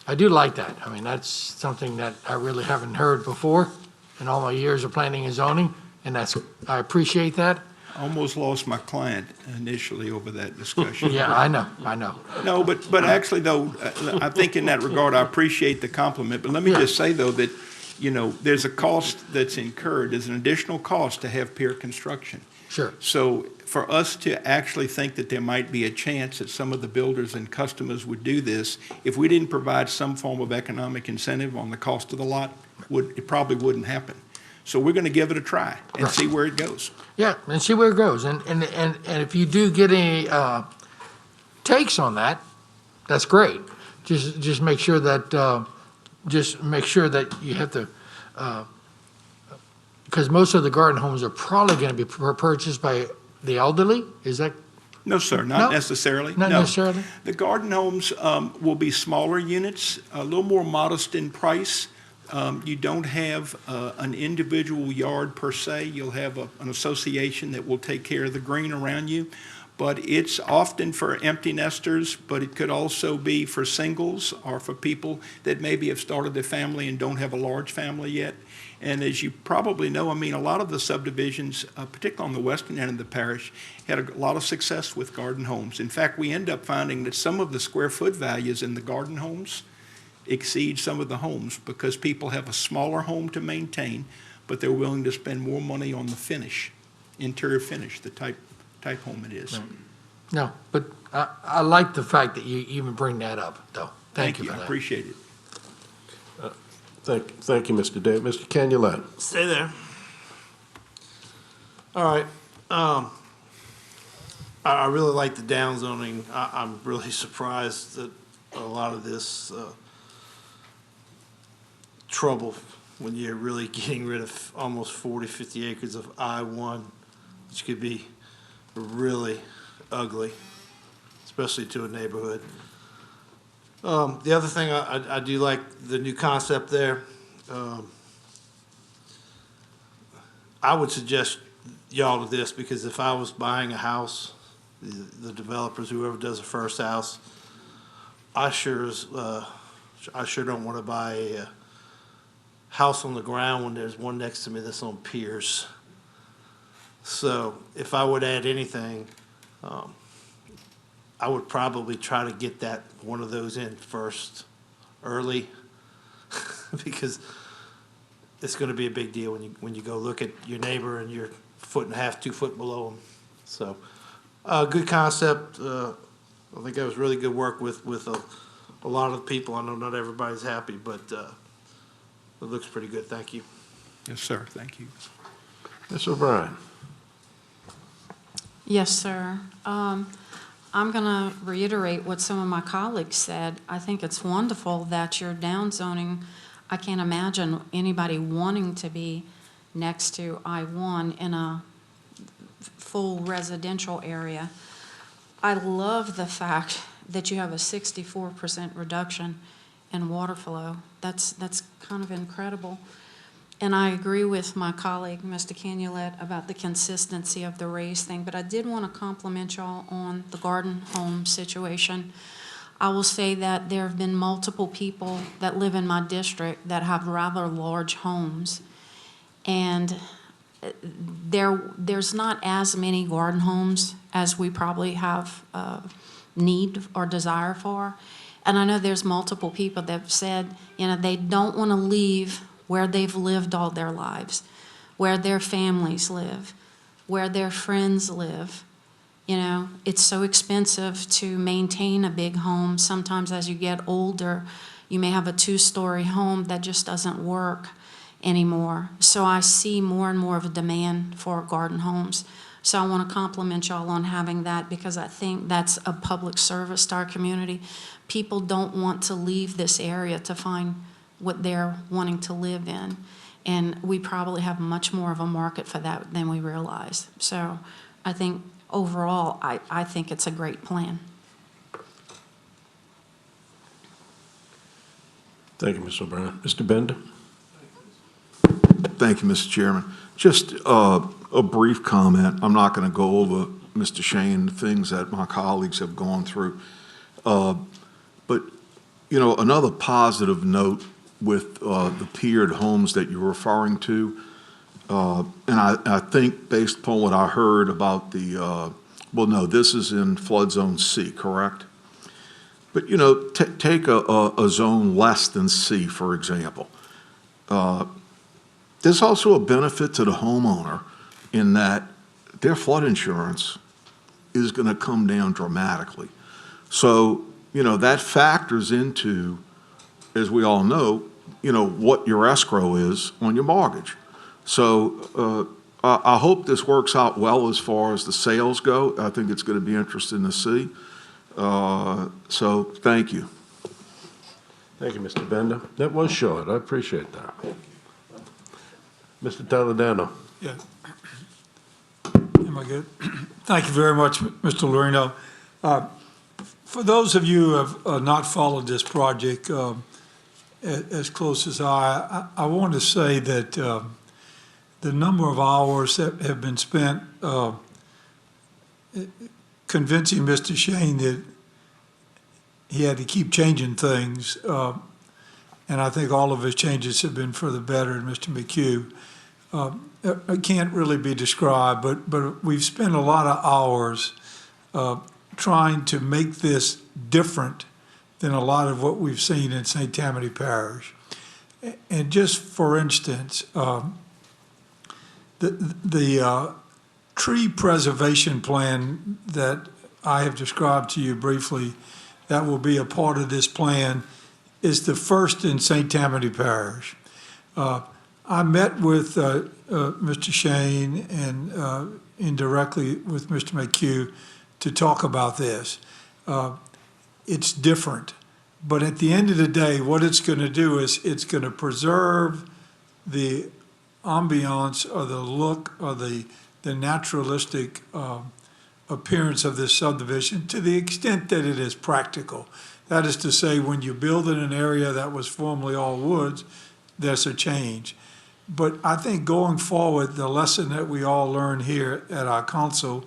I do like that. I mean, that's something that I really haven't heard before in all my years of planning and zoning, and I appreciate that. I almost lost my client initially over that discussion. Yeah, I know. No, but actually, though, I think in that regard, I appreciate the compliment. But let me just say, though, that, you know, there's a cost that's incurred. There's an additional cost to have pier construction. Sure. So for us to actually think that there might be a chance that some of the builders and customers would do this, if we didn't provide some form of economic incentive on the cost of the lot, it probably wouldn't happen. So we're going to give it a try and see where it goes. Yeah, and see where it goes. And if you do get any takes on that, that's great. Just make sure that you have to, because most of the garden homes are probably going to be purchased by the elderly. Is that? No, sir, not necessarily. Not necessarily? The garden homes will be smaller units, a little more modest in price. You don't have an individual yard per se. You'll have an association that will take care of the green around you. But it's often for empty nesters, but it could also be for singles or for people that maybe have started their family and don't have a large family yet. And as you probably know, I mean, a lot of the subdivisions, particularly on the western end of the parish, had a lot of success with garden homes. In fact, we end up finding that some of the square foot values in the garden homes exceed some of the homes because people have a smaller home to maintain, but they're willing to spend more money on the finish, interior finish, the type home it is. No, but I like the fact that you even bring that up, though. Thank you for I that. appreciate it. Thank you, Mr. Day. Mr. Canulet. Stay there. All right. I really like the downzoning. I'm really surprised that a lot of this trouble when you're really getting rid of almost 40, 50 acres of I-1, which could be really ugly, especially to a neighborhood. The other thing, I do like the new concept there. I would suggest y'all to this, because if I was buying a house, the developers, whoever does the first house, I sure don't want to buy a house on the ground when there's one next to me that's on piers. So if I would add anything, I would probably try to get one of those in first, early, because it's going to be a big deal when you go look at your neighbor and you're 1.5 feet, 2 foot below them. So, good concept. I think that was really good work with a lot of people. I know not everybody's happy, but it looks pretty good. Thank you. Yes, sir. Thank you. Ms. O'Brien. Yes, sir. I'm going to reiterate what some of my colleagues said. I think it's wonderful that you're downzoning. I can't imagine anybody wanting to be next to I-1 in a full residential area. I love the fact that you have a 64% reduction in water flow. That's kind of incredible. And I agree with my colleague, Mr. Canulet, about the consistency of the raise thing, but I did want to compliment y'all on the garden home situation. I will say that there have been multiple people that live in my district that have rather large homes, and there's not as many garden homes as we probably have need or desire for. And I know there's multiple people that have said, they don't want to leave where they've lived all their lives, where their families live, where their friends live. It's so expensive to maintain a big home. Sometimes as you get older, you may have a 2-story home that just doesn't work anymore. So I see more and more of a demand for garden homes. So I want to compliment y'all on having that, because I think that's a public service to our community. People don't want to leave this area to find what they're wanting to live in. And we probably have much more of a market for that than we realize. So I think overall, I think it's a great plan. Thank you, Ms. O'Brien. Mr. Bender? Thank you, Mr. Chairman. Just a brief comment. I'm not going to go over, Mr. Shane, the things that my colleagues have gone through. But, another positive note with the tiered homes that you're referring to, and I think based upon what I heard about this is in flood zone C, correct? But, take a zone less than C, for example. There's also a benefit to the homeowner in that their flood insurance is going to come down dramatically. So, that factors into, as we all know, what your escrow is on your mortgage. So I hope this works out well as far as the sales go. I think it's going to be interesting to see. So thank you. Thank you, Mr. Bender. That was short. I appreciate that. Mr. Toledano. Yeah. Am I good? Thank you very much, Mr. Lorino. For those of you who have not followed this project as close as I want to say that the number of hours that have been spent convincing Mr. Shane that he had to keep changing things and I think all of his changes have been for the better, and Mr. McHugh. It can't really be described, but we've spent a lot of hours trying to make this different than a lot of what we've seen in St. Tammany Parish. And just for instance, the tree preservation plan that I have described to you briefly, that will be a part of this plan, is the first in St. Tammany Parish. I met with Mr. Shane and indirectly with Mr. McHugh to talk about this. It's different, but at the end of the day, what it's going to do is it's going to preserve the ambiance or the look or the naturalistic appearance of this subdivision to the extent that it is practical. That is to say, when you build in an area that was formerly all woods, there's a change. But I think going forward, the lesson that we all learn here at our council,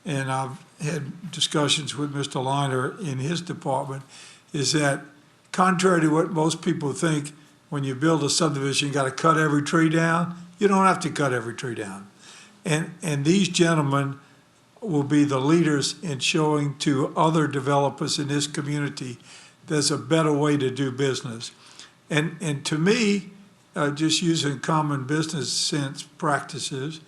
and I've had discussions with Mr. Liner in his department, is that contrary to what most people think, when you build a subdivision, you got to cut every tree down. You don't have to cut every tree down. And these gentlemen will be the leaders in showing to other developers in this community there's a better way to do business. And to me, just using common business sense practices,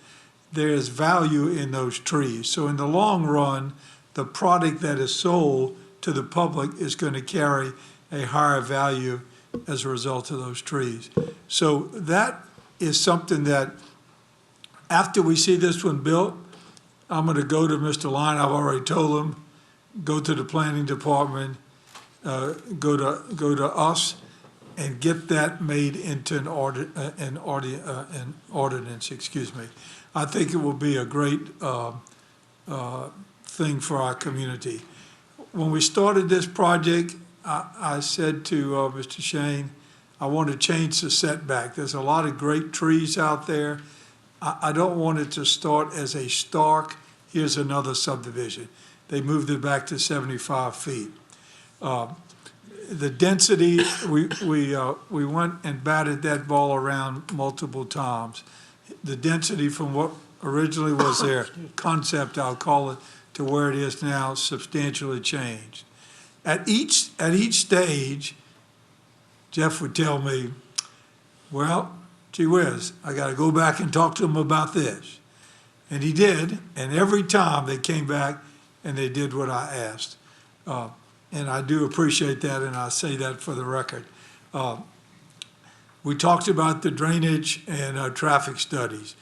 there's value in those trees. So in the long run, the product that is sold to the public is going to carry a higher value as a result of those trees. So that is something that after we see this one built, I'm going to go to Mr. Line. I've already told him, go to the planning department, go to us, and get that made into an ordinance. Excuse me. I think it will be a great thing for our community. When we started this project, I said to Mr. Shane, I want to change the setback. There's a lot of great trees out there. I don't want it to start as a stark, here's another subdivision. They moved it back to 75 feet. The density, we went and batted that ball around multiple times. The density from what originally was their concept, I'll call it, to where it is now substantially changed. At each stage, Jeff would tell me, well, gee whiz, I got to go back and talk to them about this. And he did, and every time they came back and they did what I asked. And I do appreciate that, and I say that for the record. We talked about the drainage and traffic studies.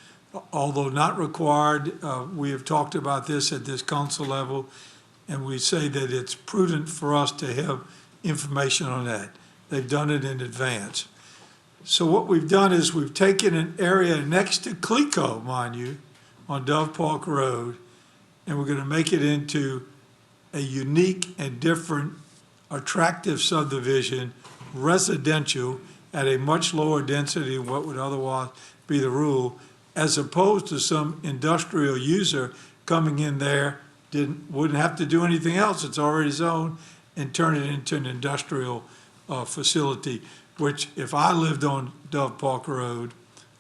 Although not required, we have talked about this at this council level, and we say that it's prudent for us to have information on that. They've done it in advance. So what we've done is we've taken an area next to Clico, mind you, on Dove Park Road, and we're going to make it into a unique and different, attractive subdivision, residential, at a much lower density than what would otherwise be the rule, as opposed to some industrial user coming in there, wouldn't have to do anything else, it's already zoned, and turn it into an industrial facility, which if I lived on Dove Park Road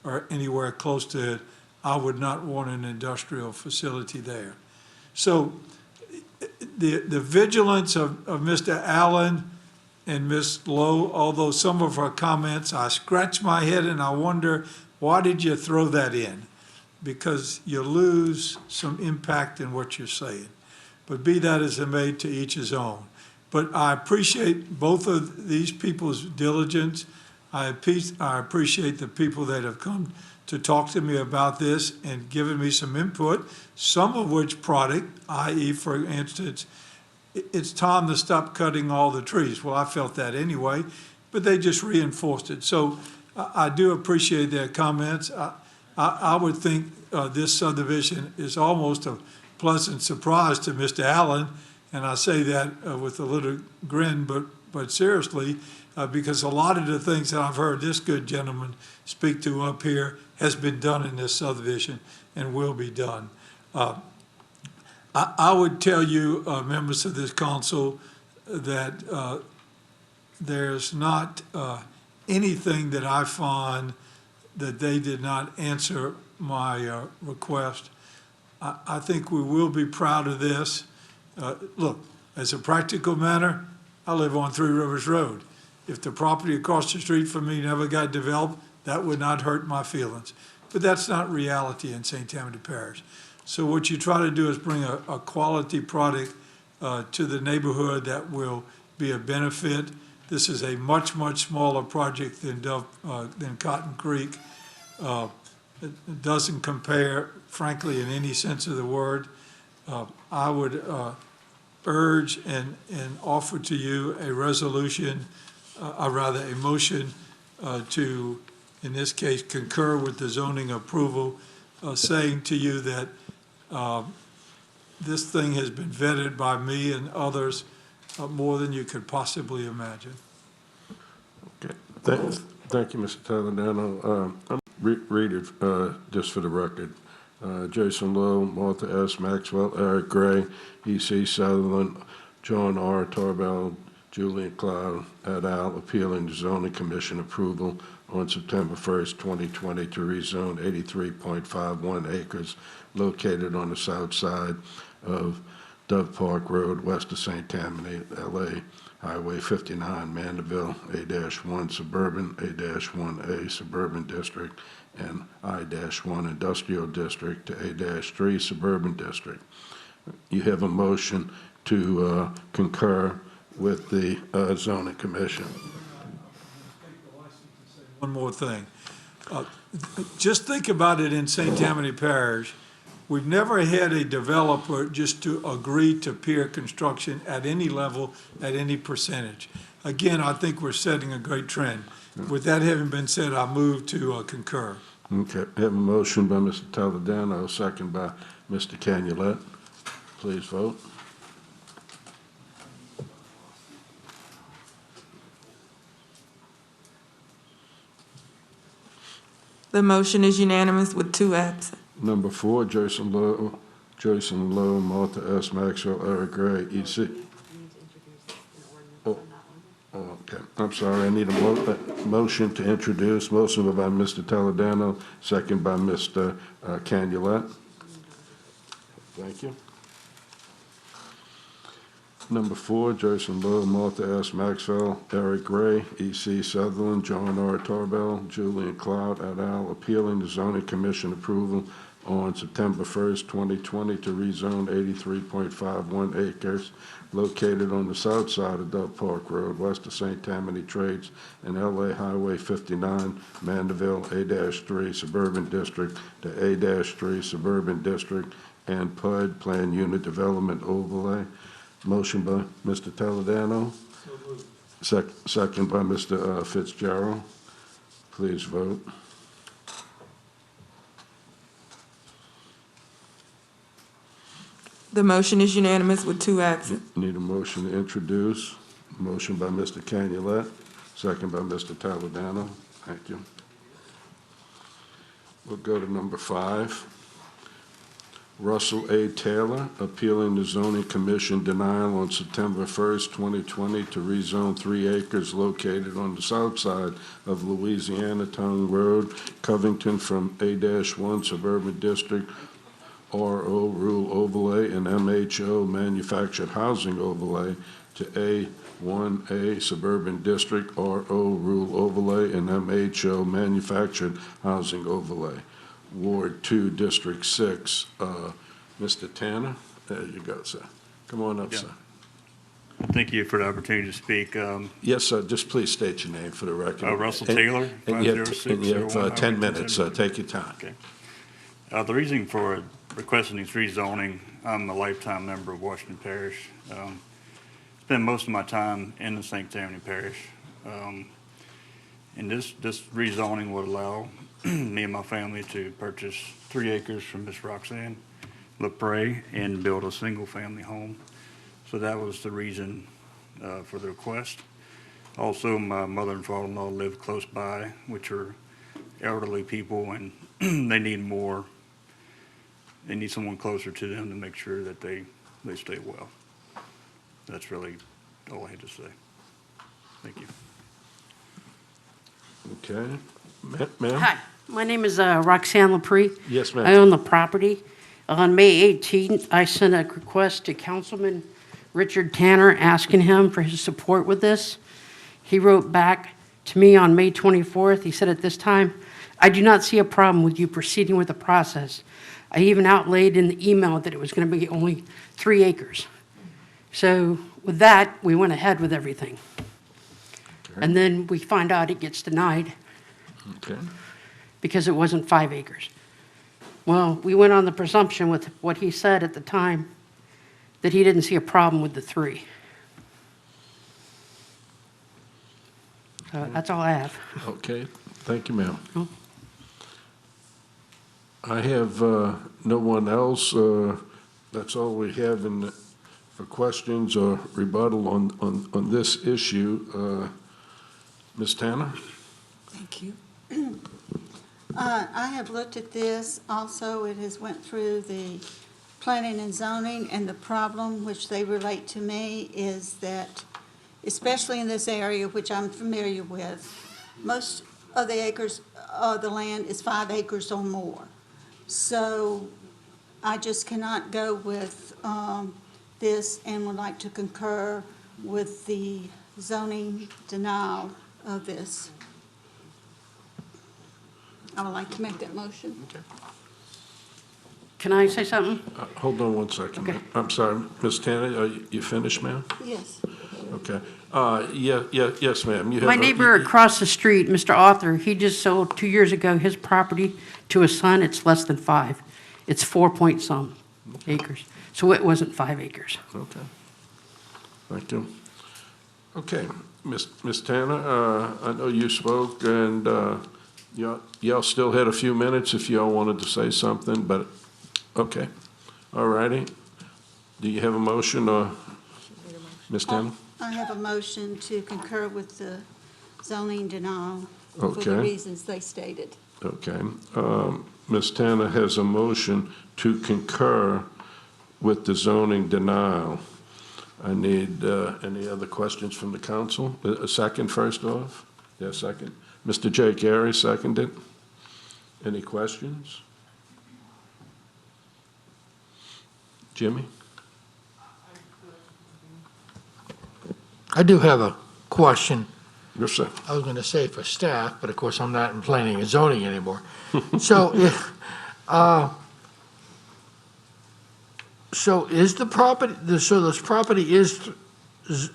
or anywhere close to it, I would not want an industrial facility there. So the vigilance of Mr. Allen and Ms. Lowe, although some of her comments, I scratch my head and I wonder, why did you throw that in? Because you lose some impact in what you're saying. But be that as it may, to each his own. But I appreciate both of these people's diligence. I appreciate the people that have come to talk to me about this and given me some input, some of which product, i.e., for instance, it's time to stop cutting all the trees. Well, I felt that anyway, but they just reinforced it. So I do appreciate their comments. I would think this subdivision is almost a pleasant surprise to Mr. Allen, and I say that with a little grin, but seriously, because a lot of the things that I've heard this good gentleman speak to up here has been done in this subdivision and will be done. I would tell you, members of this council, that there's not anything that I find that they did not answer my request. I think we will be proud of this. Look, as a practical matter, I live on Three Rivers Road. If the property across the street from me never got developed, that would not hurt my feelings. But that's not reality in St. Tammany Parish. So what you try to do is bring a quality product to the neighborhood that will be a benefit. This is a much, much smaller project than Cotton Creek. It doesn't compare, frankly, in any sense of the word. I would urge and offer to you a resolution, or rather a motion to, in this case, concur with the zoning approval, saying to you that this thing has been vetted by me and others more than you could possibly imagine. Okay, thank you, Mr. Toledano. I'm read it just for the record. Jason Lowe, Martha S. Maxwell, Eric Gray, E.C. Sutherland, John R. Tarbell, Julian Cloud, et al., appealing the zoning commission approval on September 1st, 2020 to rezone 83.51 acres located on the south side of Dove Park Road, west of St. Tammany, L.A., Highway 59, Mandeville, A-1 Suburban, A-1A Suburban District, and I-1 Industrial District to A-3 Suburban District. You have a motion to concur with the zoning commission. One more thing. Just think about it in St. Tammany Parish. We've never had a developer just to agree to peer construction at any level, at any percentage. Again, I think we're setting a great trend. With that having been said, I move to concur. Okay, I have a motion by Mr. Toledano, second by Mr. Canulet. Please vote. The motion is unanimous with 2 absent. Number 4, Jason Lowe, Martha S. Maxwell, Eric Gray, E.C. Oh, okay, I'm sorry, I need a motion to introduce. Motion by Mr. Toledano, second by Mr. Canulet. Thank you. Number 4, Jason Lowe, Martha S. Maxwell, Eric Gray, E.C. Sutherland, John R. Tarbell, Julian Cloud, et al., appealing the zoning commission approval on September 1st, 2020 to rezone 83.51 acres located on the south side of Dove Park Road, west of St. Tammany Trades, and L.A. Highway 59, Mandeville, A-3 Suburban District to A-3 Suburban District, and PUD, Plan Unit Development Overlay. Motion by Mr. Toledano. Second by Mr. Fitzgerald. Please vote. The motion is unanimous with 2 absent. Need a motion to introduce. Motion by Mr. Canulet, second by Mr. Toledano. Thank you. We'll go to number 5. Russell A. Taylor, appealing the zoning commission denial on September 1st, 2020 to rezone 3 acres located on the south side of Louisiana Town Road, Covington, from A-1 Suburban District RO Rural Overlay and MHO Manufactured Housing Overlay to A1A Suburban District RO Rural Overlay and MHO Manufactured Housing Overlay. Ward 2, District 6. Mr. Tanner, there you go, sir. Come on up, sir. Thank you for the opportunity to speak. Yes, sir, just please state your name for the record. Russell Taylor, And you have 50601 10 minutes, so take your time. Okay. The reason for requesting this rezoning, I'm a lifetime member of Washington Parish. Spend most of my time in the St. Tammany Parish. And this rezoning would allow me and my family to purchase 3 acres from Miss Roxanne LaPre and build a single-family home. So that was the reason for the request. Also, my mother and father-in-law live close by, which are elderly people, and they need someone closer to them to make sure that they stay well. That's really all I had to say. Thank you. Okay. Ma'am? Hi, my name is Roxanne Lepre. Yes, ma'am. I own the property. On May 18th, I sent a request to Councilman Richard Tanner asking him for his support with this. He wrote back to me on May 24th. He said, "At this time, I do not see a problem with you proceeding with the process. I even outlaid in the email that it was going to be only 3 acres." So with that, we went ahead with everything. And then we find out it gets denied Okay. because it wasn't 5 acres. Well, we went on the presumption with what he said at the time, that he didn't see a problem with the 3. So that's all I have. Okay, thank you, ma'am. I have no one else. That's all we have for questions or rebuttal on this issue. Ms. Tanner? Thank you. I have looked at this also. It has went through the planning and zoning, and the problem which they relate to me is that, especially in this area, which I'm familiar with, most of the acres of the land is 5 acres or more. So I just cannot go with this and would like to concur with the zoning denial of this. I would like to make that motion. Can I say something? Hold on one second. Okay. ma'am. I'm sorry, Ms. Tanner, are you finished, ma'am? Yes. Okay. Yes, ma'am. You have My a- neighbor across the street, Mr. Author, he just sold 2 years ago his property to his son. It's less than 5. It's 4 point some acres. So it wasn't 5 acres. Okay. Thank you. Okay, Ms. Tanner, I know you spoke, and y'all still had a few minutes if y'all wanted to say something, but, okay. All righty. Do you have a motion, Ms. Tanner? I have a motion to concur with the zoning denial for the Okay. reasons they stated. Okay. Ms. Tanner has a motion to concur with the zoning denial. I need, any other questions from the council? A second first off? Yeah, second. Mr. J. Gary, seconded. Any questions? Jimmy? I do have a question. Yes, sir. I was going to say for staff, but of course I'm not in planning and zoning anymore. So if, so is the property, so this property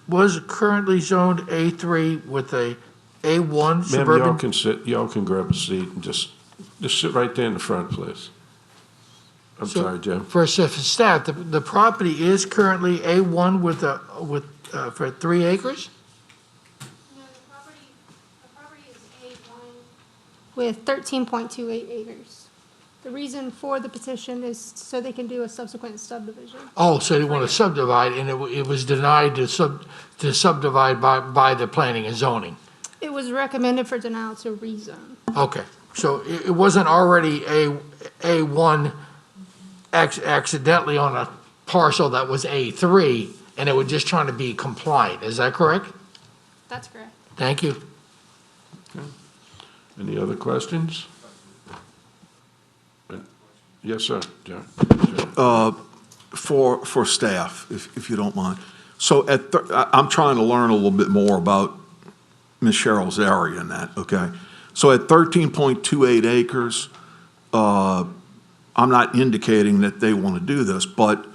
was currently zoned A3 with a A1 Ma'am, y'all suburban? can sit, y'all can grab a seat and just sit right there in the front, please. I'm So, sorry, Jim. For staff, the property is currently A1 for 3 acres? No, the property is A1 with 13.28 acres. The reason for the petition is so they can do a subsequent subdivision. Oh, so they want to subdivide, and it was denied to subdivide by the planning and zoning? It was recommended for denial to rezone. Okay, so it wasn't already A1 accidentally on a parcel that was A3, and it was just trying to be compliant, is that correct? That's correct. Thank you. Any other questions? Yes, sir, John. For staff, if you don't mind. So I'm trying to learn a little bit more about Ms. Cheryl's area and that, okay? So at 13.28 acres, I'm not indicating that they want to do this, but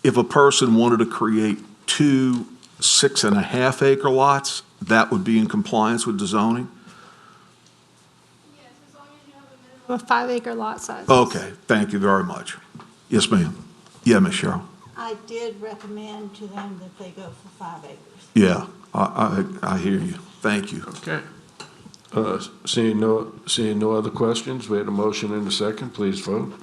if a person wanted to create 2 6.5-acre lots, that would be in compliance with the zoning? Yes, as long as you have a 5-acre lot size. Okay, thank you very much. Yes, ma'am. Yeah, Ms. Cheryl. I did recommend to them that they go for 5 acres. Yeah, I hear you. Thank you. Okay. Seeing no other questions, we had a motion and a second, please vote.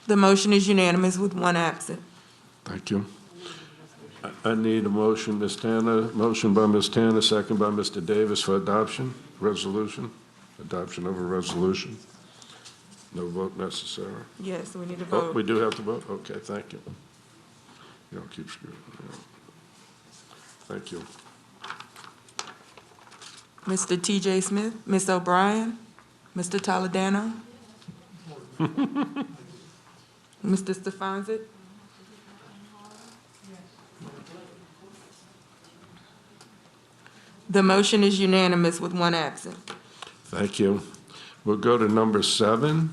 The motion is unanimous with 1 absent. Thank you. I need a motion, Ms. Tanner, motion by Ms. Tanner, second by Mr. Davis for adoption of a resolution. No vote necessary? Yes, we need to Oh, vote. we do have to vote? Okay, thank you. You don't keep screwing. Yeah. Thank you. Mr. T.J. Smith, Ms. O'Brien, Mr. Toledano, Mr. Stefanzik. The motion is unanimous with one absent. Thank you. We'll go to number 7.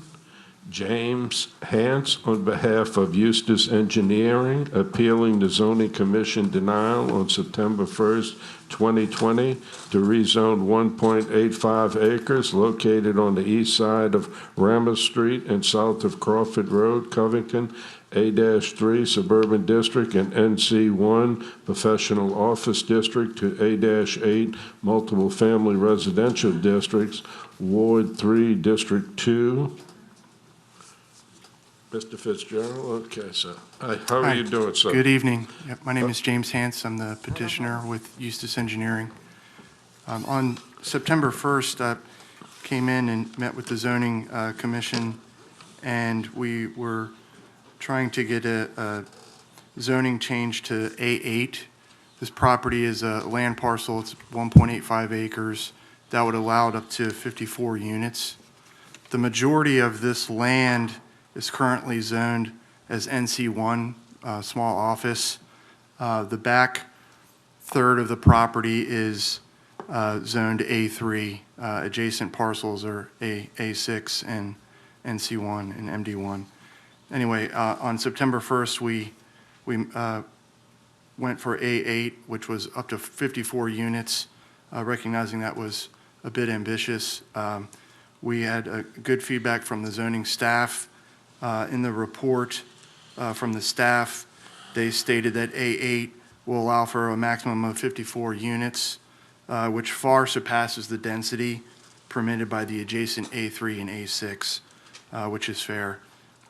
James Hance, on behalf of Eustis Engineering, appealing the zoning commission denial on September 1st, 2020, to rezone 1.85 acres located on the east side of Ramos Street and south of Crawford Road, Covington, A-3 Suburban District and NC1 Professional Office District to A-8 Multiple Family Residential Districts, Ward 3, District 2. Mr. Fitzgerald, okay, sir. Hi, how are Hi. you doing, sir? Good evening. Yep, my name is James Hance. I'm the petitioner with Eustis Engineering. On September 1st, I came in and met with the zoning commission, and we were trying to get a zoning change to A8. This property is a land parcel. It's 1.85 acres. That would allow it up to 54 units. The majority of this land is currently zoned as NC1, small office. The back third of the property is zoned A3. Adjacent parcels are A6 and NC1 and MD1. Anyway, on September 1st, we went for A8, which was up to 54 units, recognizing that was a bit ambitious. We had good feedback from the zoning staff. In the report from the staff, they stated that A8 will allow for a maximum of 54 units, which far surpasses the density permitted by the adjacent A3 and A6, which is fair.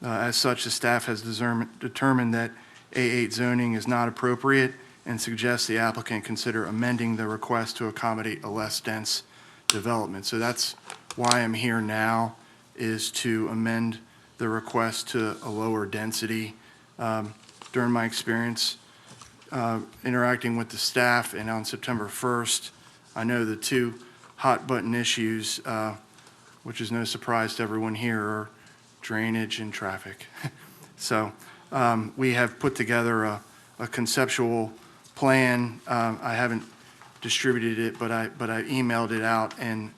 As such, the staff has determined that A8 zoning is not appropriate and suggests the applicant consider amending the request to accommodate a less dense development. So that's why I'm here now, is to amend the request to a lower density. During my experience interacting with the staff and on September 1st, I know the two hot button issues, which is no surprise to everyone here, are drainage and traffic. So we have put together a conceptual plan. I haven't distributed it, but I emailed it out, and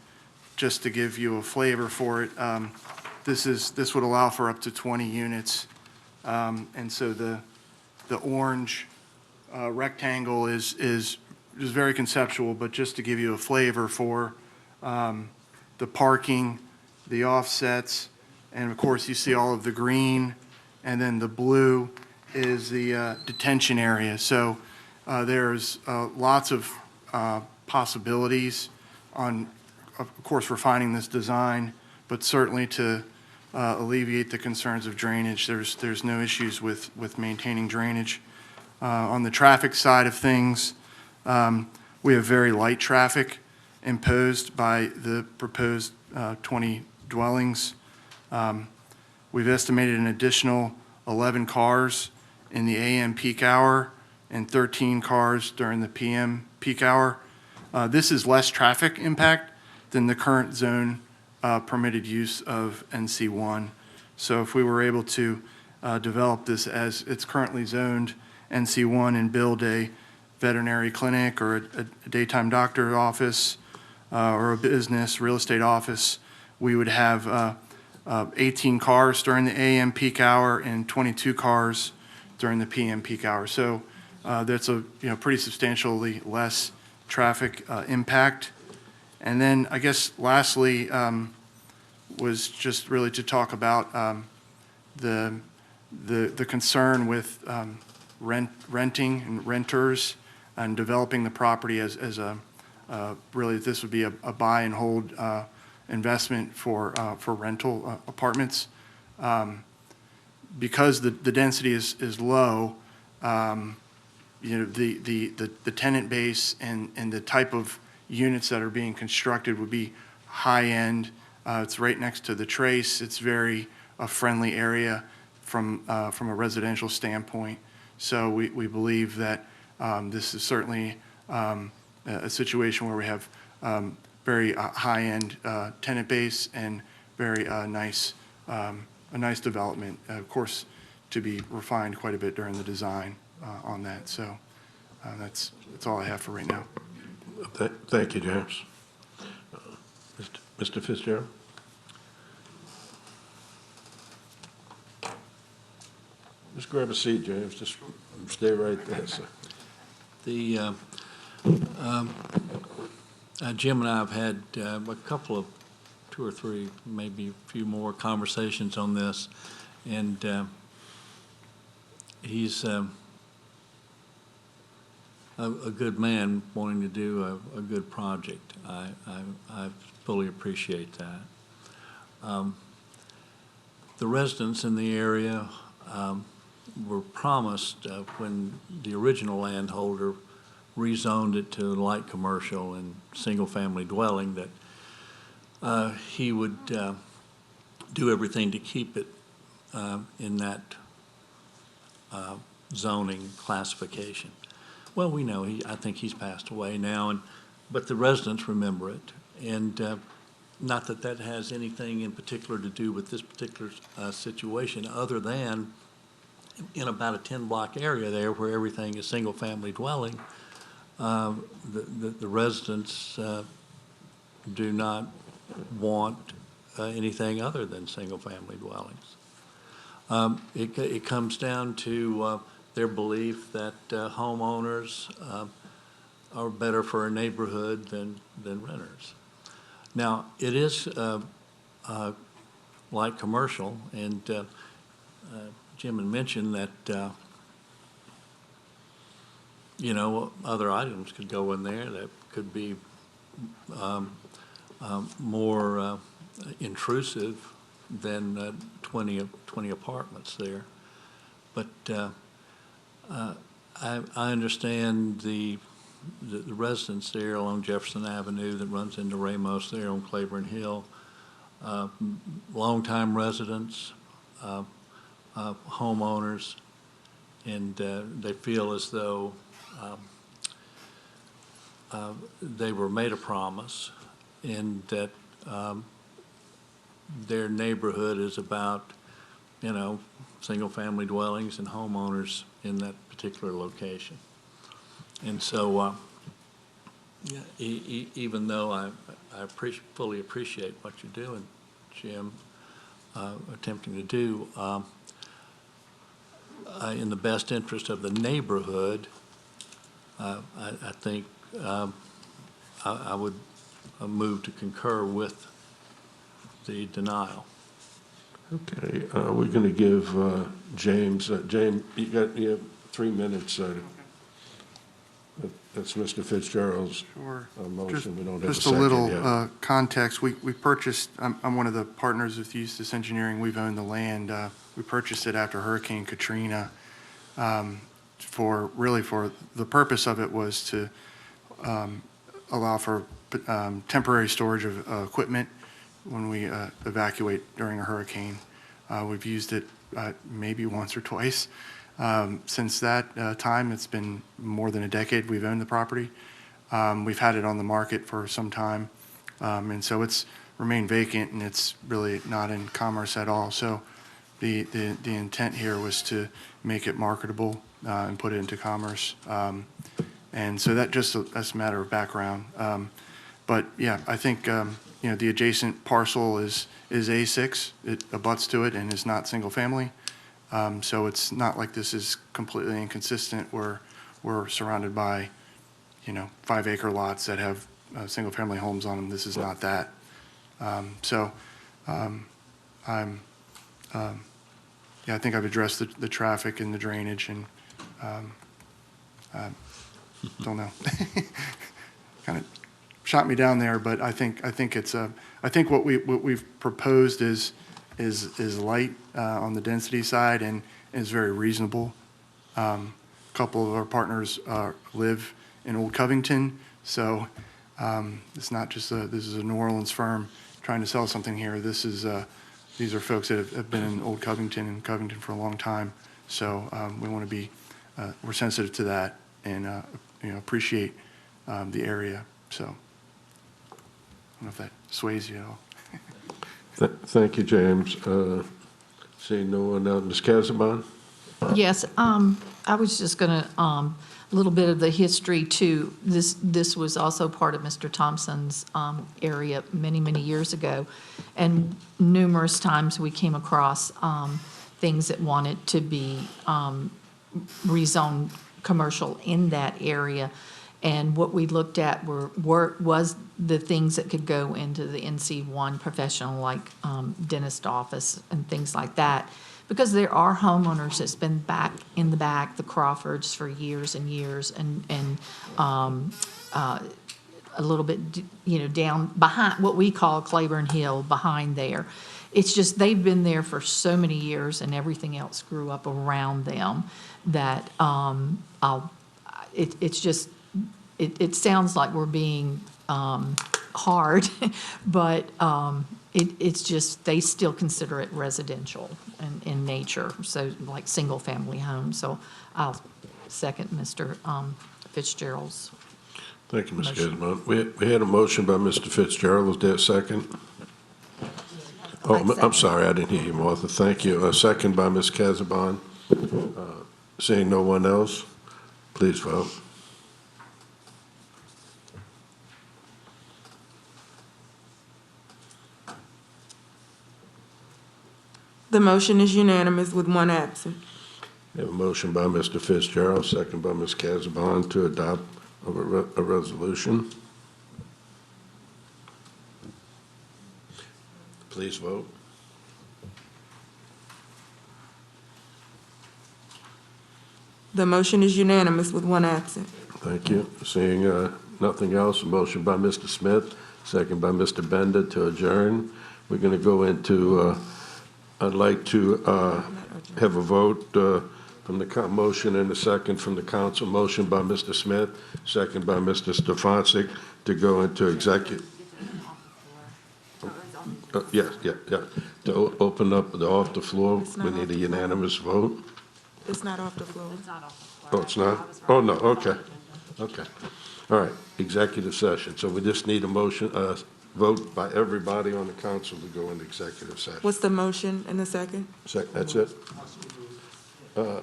just to give you a flavor for it, this would allow for up to 20 units. And so the orange rectangle is very conceptual, but just to give you a flavor for the parking, the offsets, and of course you see all of the green, and then the blue is the detention area. So there's lots of possibilities on, of course, refining this design, but certainly to alleviate the concerns of drainage. There's no issues with maintaining drainage. On the traffic side of things, we have very light traffic imposed by the proposed 20 dwellings. We've estimated an additional 11 cars in the AM peak hour and 13 cars during the PM peak hour. This is less traffic impact than the current zone permitted use of NC1. So if we were able to develop this as it's currently zoned NC1 and build a veterinary clinic or a daytime doctor office or a business real estate office, we would have 18 cars during the AM peak hour and 22 cars during the PM peak hour. So that's a pretty substantially less traffic impact. And then I guess lastly was just really to talk about the concern with renting and renters and developing the property as a really this would be a buy and hold investment for rental apartments. Because the density is low, the tenant base and the type of units that are being constructed would be high-end, It's right next to the Trace. It's very a friendly area from a residential standpoint. So we believe that this is certainly a situation where we have very high-end tenant base and very a nice development. Of course, to be refined quite a bit during the design on that. So that's all I have for right now. Thank you, James. Mr. Fitzgerald? Just grab a seat, James. Just stay right there, sir. Jim and I have had a couple of, 2 or 3, maybe a few more conversations on this, and he's a good man wanting to do a good project. I fully appreciate that. The residents in the area were promised when the original landholder rezoned it to light commercial and single-family dwelling that he would do everything to keep it in that zoning classification. Well, we know I think he's passed away now, but the residents remember it, and not that that has anything in particular to do with this particular situation, other than in about a 10-block area there where everything is single-family dwelling, the residents do not want anything other than single-family dwellings. It comes down to their belief that homeowners are better for a neighborhood than renters. Now, it is light commercial, and Jim had mentioned that other items could go in there that could be more intrusive than 20 apartments there. But I understand the residents there along Jefferson Avenue that runs into Ramos there on Claiborne Hill, longtime residents, homeowners, and they feel as though they were made a promise and that their neighborhood is about, single-family dwellings and homeowners in that particular location. And so even though I fully appreciate what you're doing, Jim, attempting to do, in the best interest of the neighborhood, I think I would move to concur with the denial. Okay, we're going to give James, James, you have 3 minutes. That's Mr. Fitzgerald's motion. We don't have a Just a second little yet. context. We purchased, I'm one of the partners with Eustace Engineering. We've owned the land. We purchased it after Hurricane Katrina. For the purpose of it was to allow for temporary storage of equipment when we evacuate during a hurricane. We've used it maybe once or twice. Since that time, it's been more than a decade we've owned the property. We've had it on the market for some time, and so it's remained vacant, and it's really not in commerce at all. So the intent here was to make it marketable and put it into commerce. And so that's a matter of background. But yeah, I think the adjacent parcel is A6. It abuts to it and is not single family. So it's not like this is completely inconsistent where we're surrounded by 5-acre lots that have single family homes on them. This is not that. I think I've addressed the traffic and the drainage, and don't know. Kind of shot me down there, but I think what we've proposed is light on the density side and is very reasonable. A couple of our partners live in Old Covington, so it's not just this is a New Orleans firm trying to sell something here. These are folks that have been in Old Covington and Covington for a long time. So we want to be, we're sensitive to that and, appreciate the area. So I don't know if that sways you at all. Thank you, James. Seeing no one else, Ms. Casabon? Yes, I was just going to, a little bit of the history too. This was also part of Mr. Thompson's area many, many years ago. And numerous times we came across things that wanted to be rezoned commercial in that area. And what we looked at was the things that could go into the NC1 professional, like dentist office and things like that. Because there are homeowners that's been back in the back, the Crawfords, for years and years, and a little bit, down behind what we call Claiborne Hill, behind there. It's just they've been there for so many years, and everything else grew up around them that it's just. It sounds like we're being hard, but it's just, they still consider it residential in nature, so like single-family homes. So I'll second Mr. Fitzgerald's. Thank you, Ms. Motion. Casabon. We had a motion by Mr. Fitzgerald. Was there a second? Oh, I'm sorry, I didn't hear you, Martha. Thank you. A second by Ms. Casabon. Seeing no one else, please vote. The motion is unanimous with one absent. We have a motion by Mr. Fitzgerald, second by Ms. Casabon to adopt a resolution. Please vote. The motion is unanimous with one absent. Thank you. Seeing nothing else, a motion by Mr. Smith, second by Mr. Bender to adjourn. We're going to go into, I'd like to have a vote from the motion and a second from the council. Motion by Mr. Smith, second by Mr. Stefanczyk to go into executive. Yes. To open up off the floor, we need a unanimous vote. It's not off the floor. Oh, it's not? Oh, no, okay. All right, executive session. So we just need a motion, vote by everybody on the council to go into executive session. What's the motion and the second? That's it? No,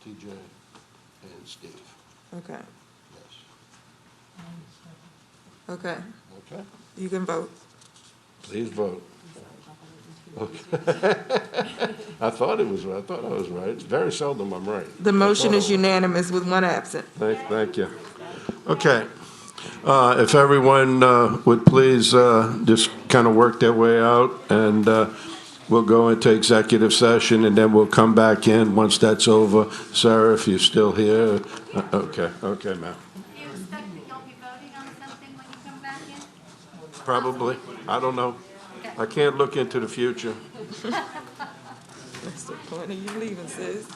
TJ and Steve. Okay. Yes. Okay. Okay, You can vote. please vote. Okay. I thought I was right. It's very seldom I'm right. The motion is unanimous with one absent. Thank you. Okay. If everyone would please just kind of work their way out, and we'll go into executive session, and then we'll come back in once that's over. Sarah, if you're still here. Okay, ma'am. Do you expect that you'll be voting on something when you come back in? Probably. I don't know. I can't look into the future. That's the point of you leaving, sis.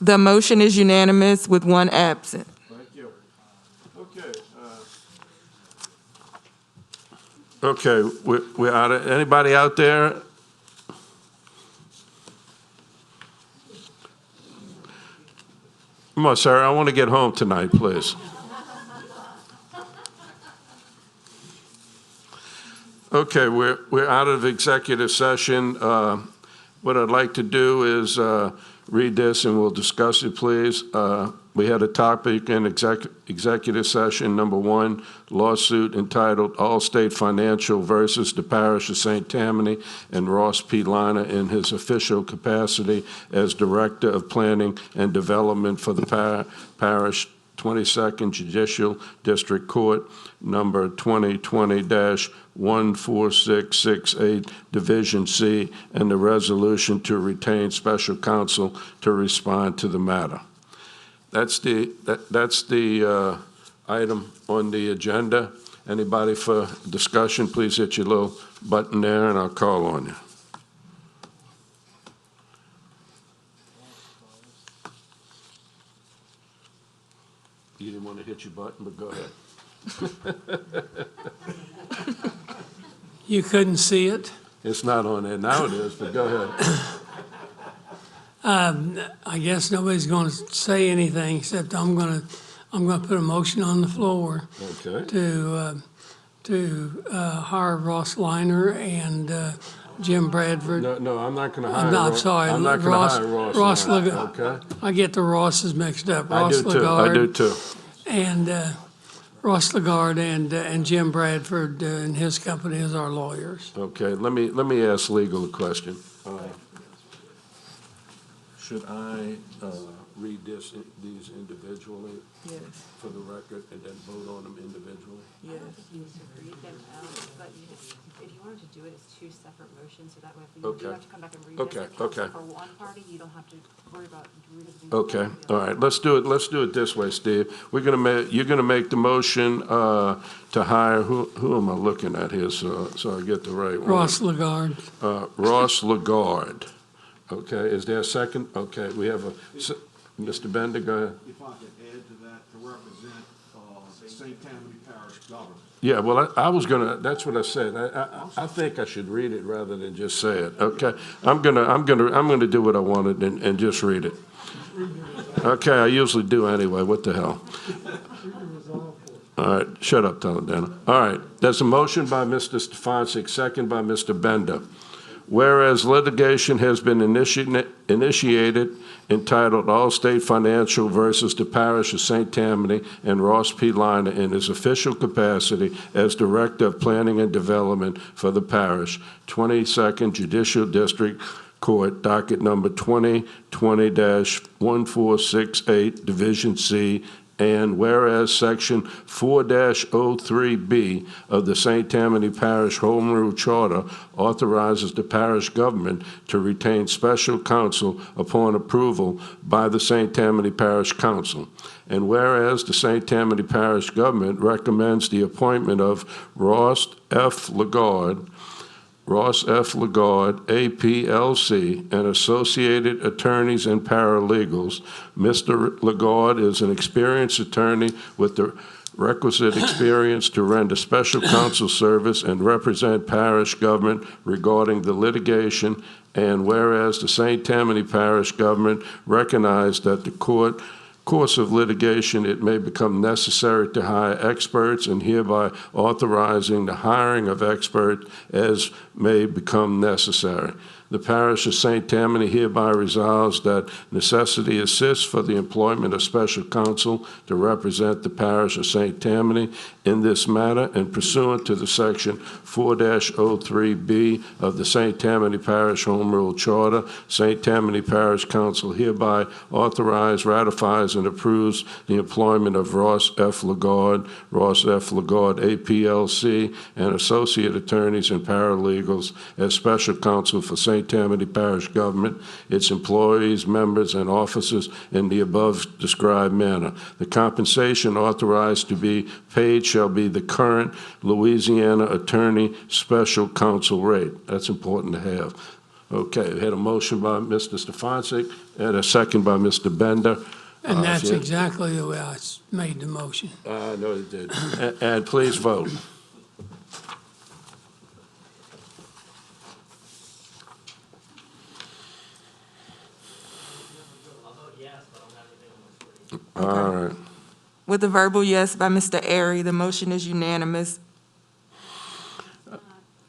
The motion is unanimous with one absent. Thank you. Okay. Okay, we're out of, anybody out there? Come on, sir, I want to get home tonight, please. Okay, we're out of executive session. What I'd like to do is read this and we'll discuss it, please. We had a topic in executive session, number 1, lawsuit entitled Allstate Financial versus the Parish of St. Tammany and Ross P. Lina in his official capacity as Director of Planning and Development for the Parish 22nd Judicial District Court, number 2020-14668, Division C, and the resolution to retain special counsel to respond to the matter. That's the item on the agenda. Anybody for discussion, please hit your little button there and I'll call on you. You didn't want to hit your button, but go ahead. You couldn't see it? It's not on there. Now it is, but go ahead. I guess nobody's going to say anything except I'm going to put a motion on the floor Okay. to hire Ross Liner and Jim Bradford. No, I'm not going to hire I'm Ross. sorry, I'm not going to hire Ross. Ross Liner, Lagarde. okay? I get the Rosses mixed up. I Ross do too. Lagarde I do too. And Ross Lagarde and Jim Bradford and his company as our lawyers. Okay, let me ask legal a question. Should I read these individually Yes. for the record and then vote on them individually? Yes. You should read them out, but if you wanted to do it as 2 separate motions, so that way if you do Okay. have to come back and Okay, revisit counsel okay. for one party, you don't have to worry about revisiting. Okay, all right, let's do it this way, Steve. You're gonna make the motion to hire, who am I looking at here, so I get the right one? Ross Lagarde. Ross Lagarde. Okay, is there a second? Okay, we have Mr. Bender, go ahead. If I could add to that, to represent St. Tammany Parish government. Yeah, well, I was gonna, that's what I said. I think I should read it rather than just say it, okay? I'm gonna do what I wanted and just read it. Okay, I usually do anyway, what the hell? All right, shut up, Dana. All right, there's a motion by Mr. Stefanczyk, second by Mr. Bender. Whereas litigation has been initiated entitled Allstate Financial versus the Parish of St. Tammany and Ross P. Liner in his official capacity as Director of Planning and Development for the Parish, 22nd Judicial District Court, docket number 2020-1468, Division C, and whereas Section 4-03B of the St. Tammany Parish Home Rule Charter authorizes the parish government to retain special counsel upon approval by the St. Tammany Parish Council. And whereas the St. Tammany Parish government recommends the appointment of Ross F. Lagarde, APLC, and associated attorneys and paralegals. Mr. Lagarde is an experienced attorney with the requisite experience to render special counsel service and represent parish government regarding the litigation. And whereas the St. Tammany Parish government recognized that the course of litigation, it may become necessary to hire experts and hereby authorizing the hiring of experts as may become necessary. The parish of St. Tammany hereby resolves that necessity exists for the employment of special counsel to represent the parish of St. Tammany in this matter, and pursuant to the Section 4-03B of the St. Tammany Parish Home Rule Charter, St. Tammany Parish Council hereby authorizes, ratifies, and approves the employment of Ross F. Lagarde, APLC, and associate attorneys and paralegals as special counsel for St. Tammany Parish government, its employees, members, and officers in the above described manner. The compensation authorized to be paid shall be the current Louisiana Attorney Special Counsel rate. That's important to have. Okay, we had a motion by Mr. Stefanczyk and a second by Mr. Bender. And that's Yeah, exactly the way I made the motion. I know it did. And please vote. All right. With a verbal yes by Mr. Airy, the motion is unanimous.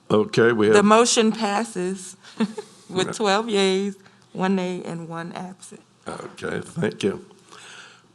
Okay, we The have, motion passes with 12 yeas, 1 nay, and 1 absent. okay, thank you.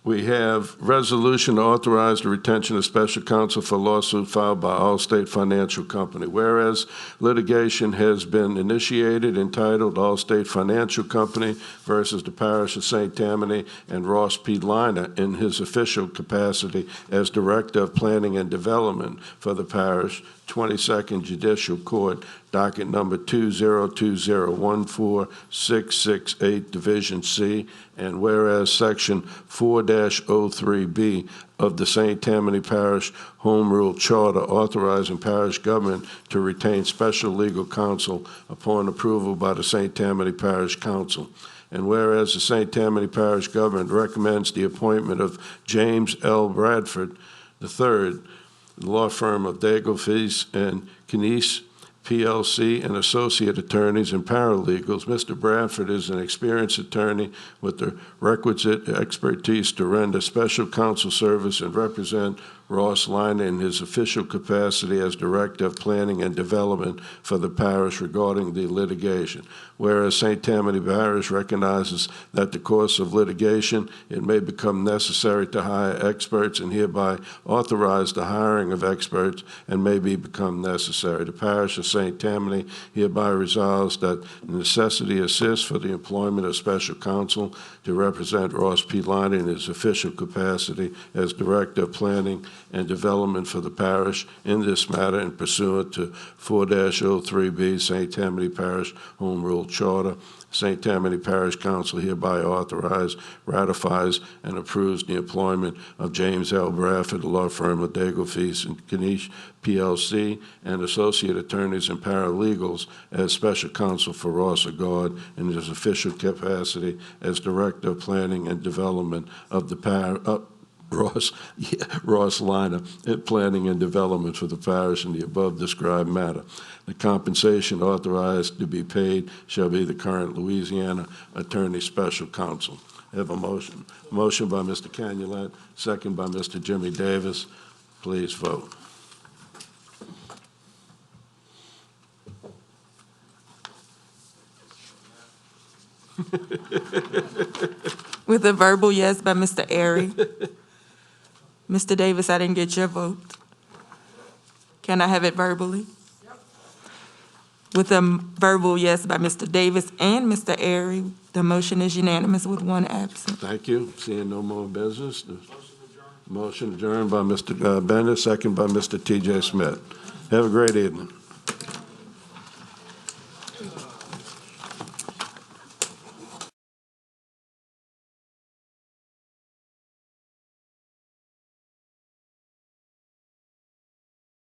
We have resolution to authorize the retention of special counsel for lawsuit filed by Allstate Financial Company. Whereas litigation has been initiated entitled Allstate Financial Company versus the Parish of St. Tammany and Ross P. Liner in his official capacity as Director of Planning and Development for the Parish, 22nd Judicial Court, docket number 202014668, Division C, and whereas Section 4-03B of the St. Tammany Parish Home Rule Charter authorizing parish government to retain special legal counsel upon approval by the St. Tammany Parish Council. And whereas the St. Tammany Parish government recommends the appointment of James L. Bradford III, the law firm of Dagelfees and Knies, PLC, and associate attorneys and paralegals. Mr. Bradford is an experienced attorney with the requisite expertise to render special counsel service and represent Ross Liner in his official capacity as Director of Planning and Development for the parish regarding the litigation. Whereas St. Tammany Parish recognizes that the course of litigation, it may become necessary to hire experts and hereby authorize the hiring of experts and may become necessary. The Parish of St. Tammany hereby resolves that the necessity exists for the employment of special counsel to represent Ross P. Liner in his official capacity as Director of Planning and Development for the parish in this matter and pursuant to 4-03B St. Tammany Parish Home Rule Charter. St. Tammany Parish Council hereby authorizes, ratifies, and approves the employment of James L. Bradford, the law firm of Dagelfees and Knies, PLC, and associate attorneys and paralegals as special counsel for Ross Agard in his official capacity as Director of Planning and Development of the Ross Liner at Planning and Development for the parish in the above described matter. The compensation authorized to be paid shall be the current Louisiana Attorney Special Counsel. I have a motion. Motion by Mr. Canulet, second by Mr. Jimmy Davis. Please vote. With a verbal yes by Mr. Airy. Mr. Davis, I didn't get your vote. Can I have it verbally? With a verbal yes by Mr. Davis and Mr. Airy, the motion is unanimous with 1 absent. Thank you. Seeing no more business. The motion adjourned by Mr. Bennett, second by Mr. T.J. Smith. Have a great evening.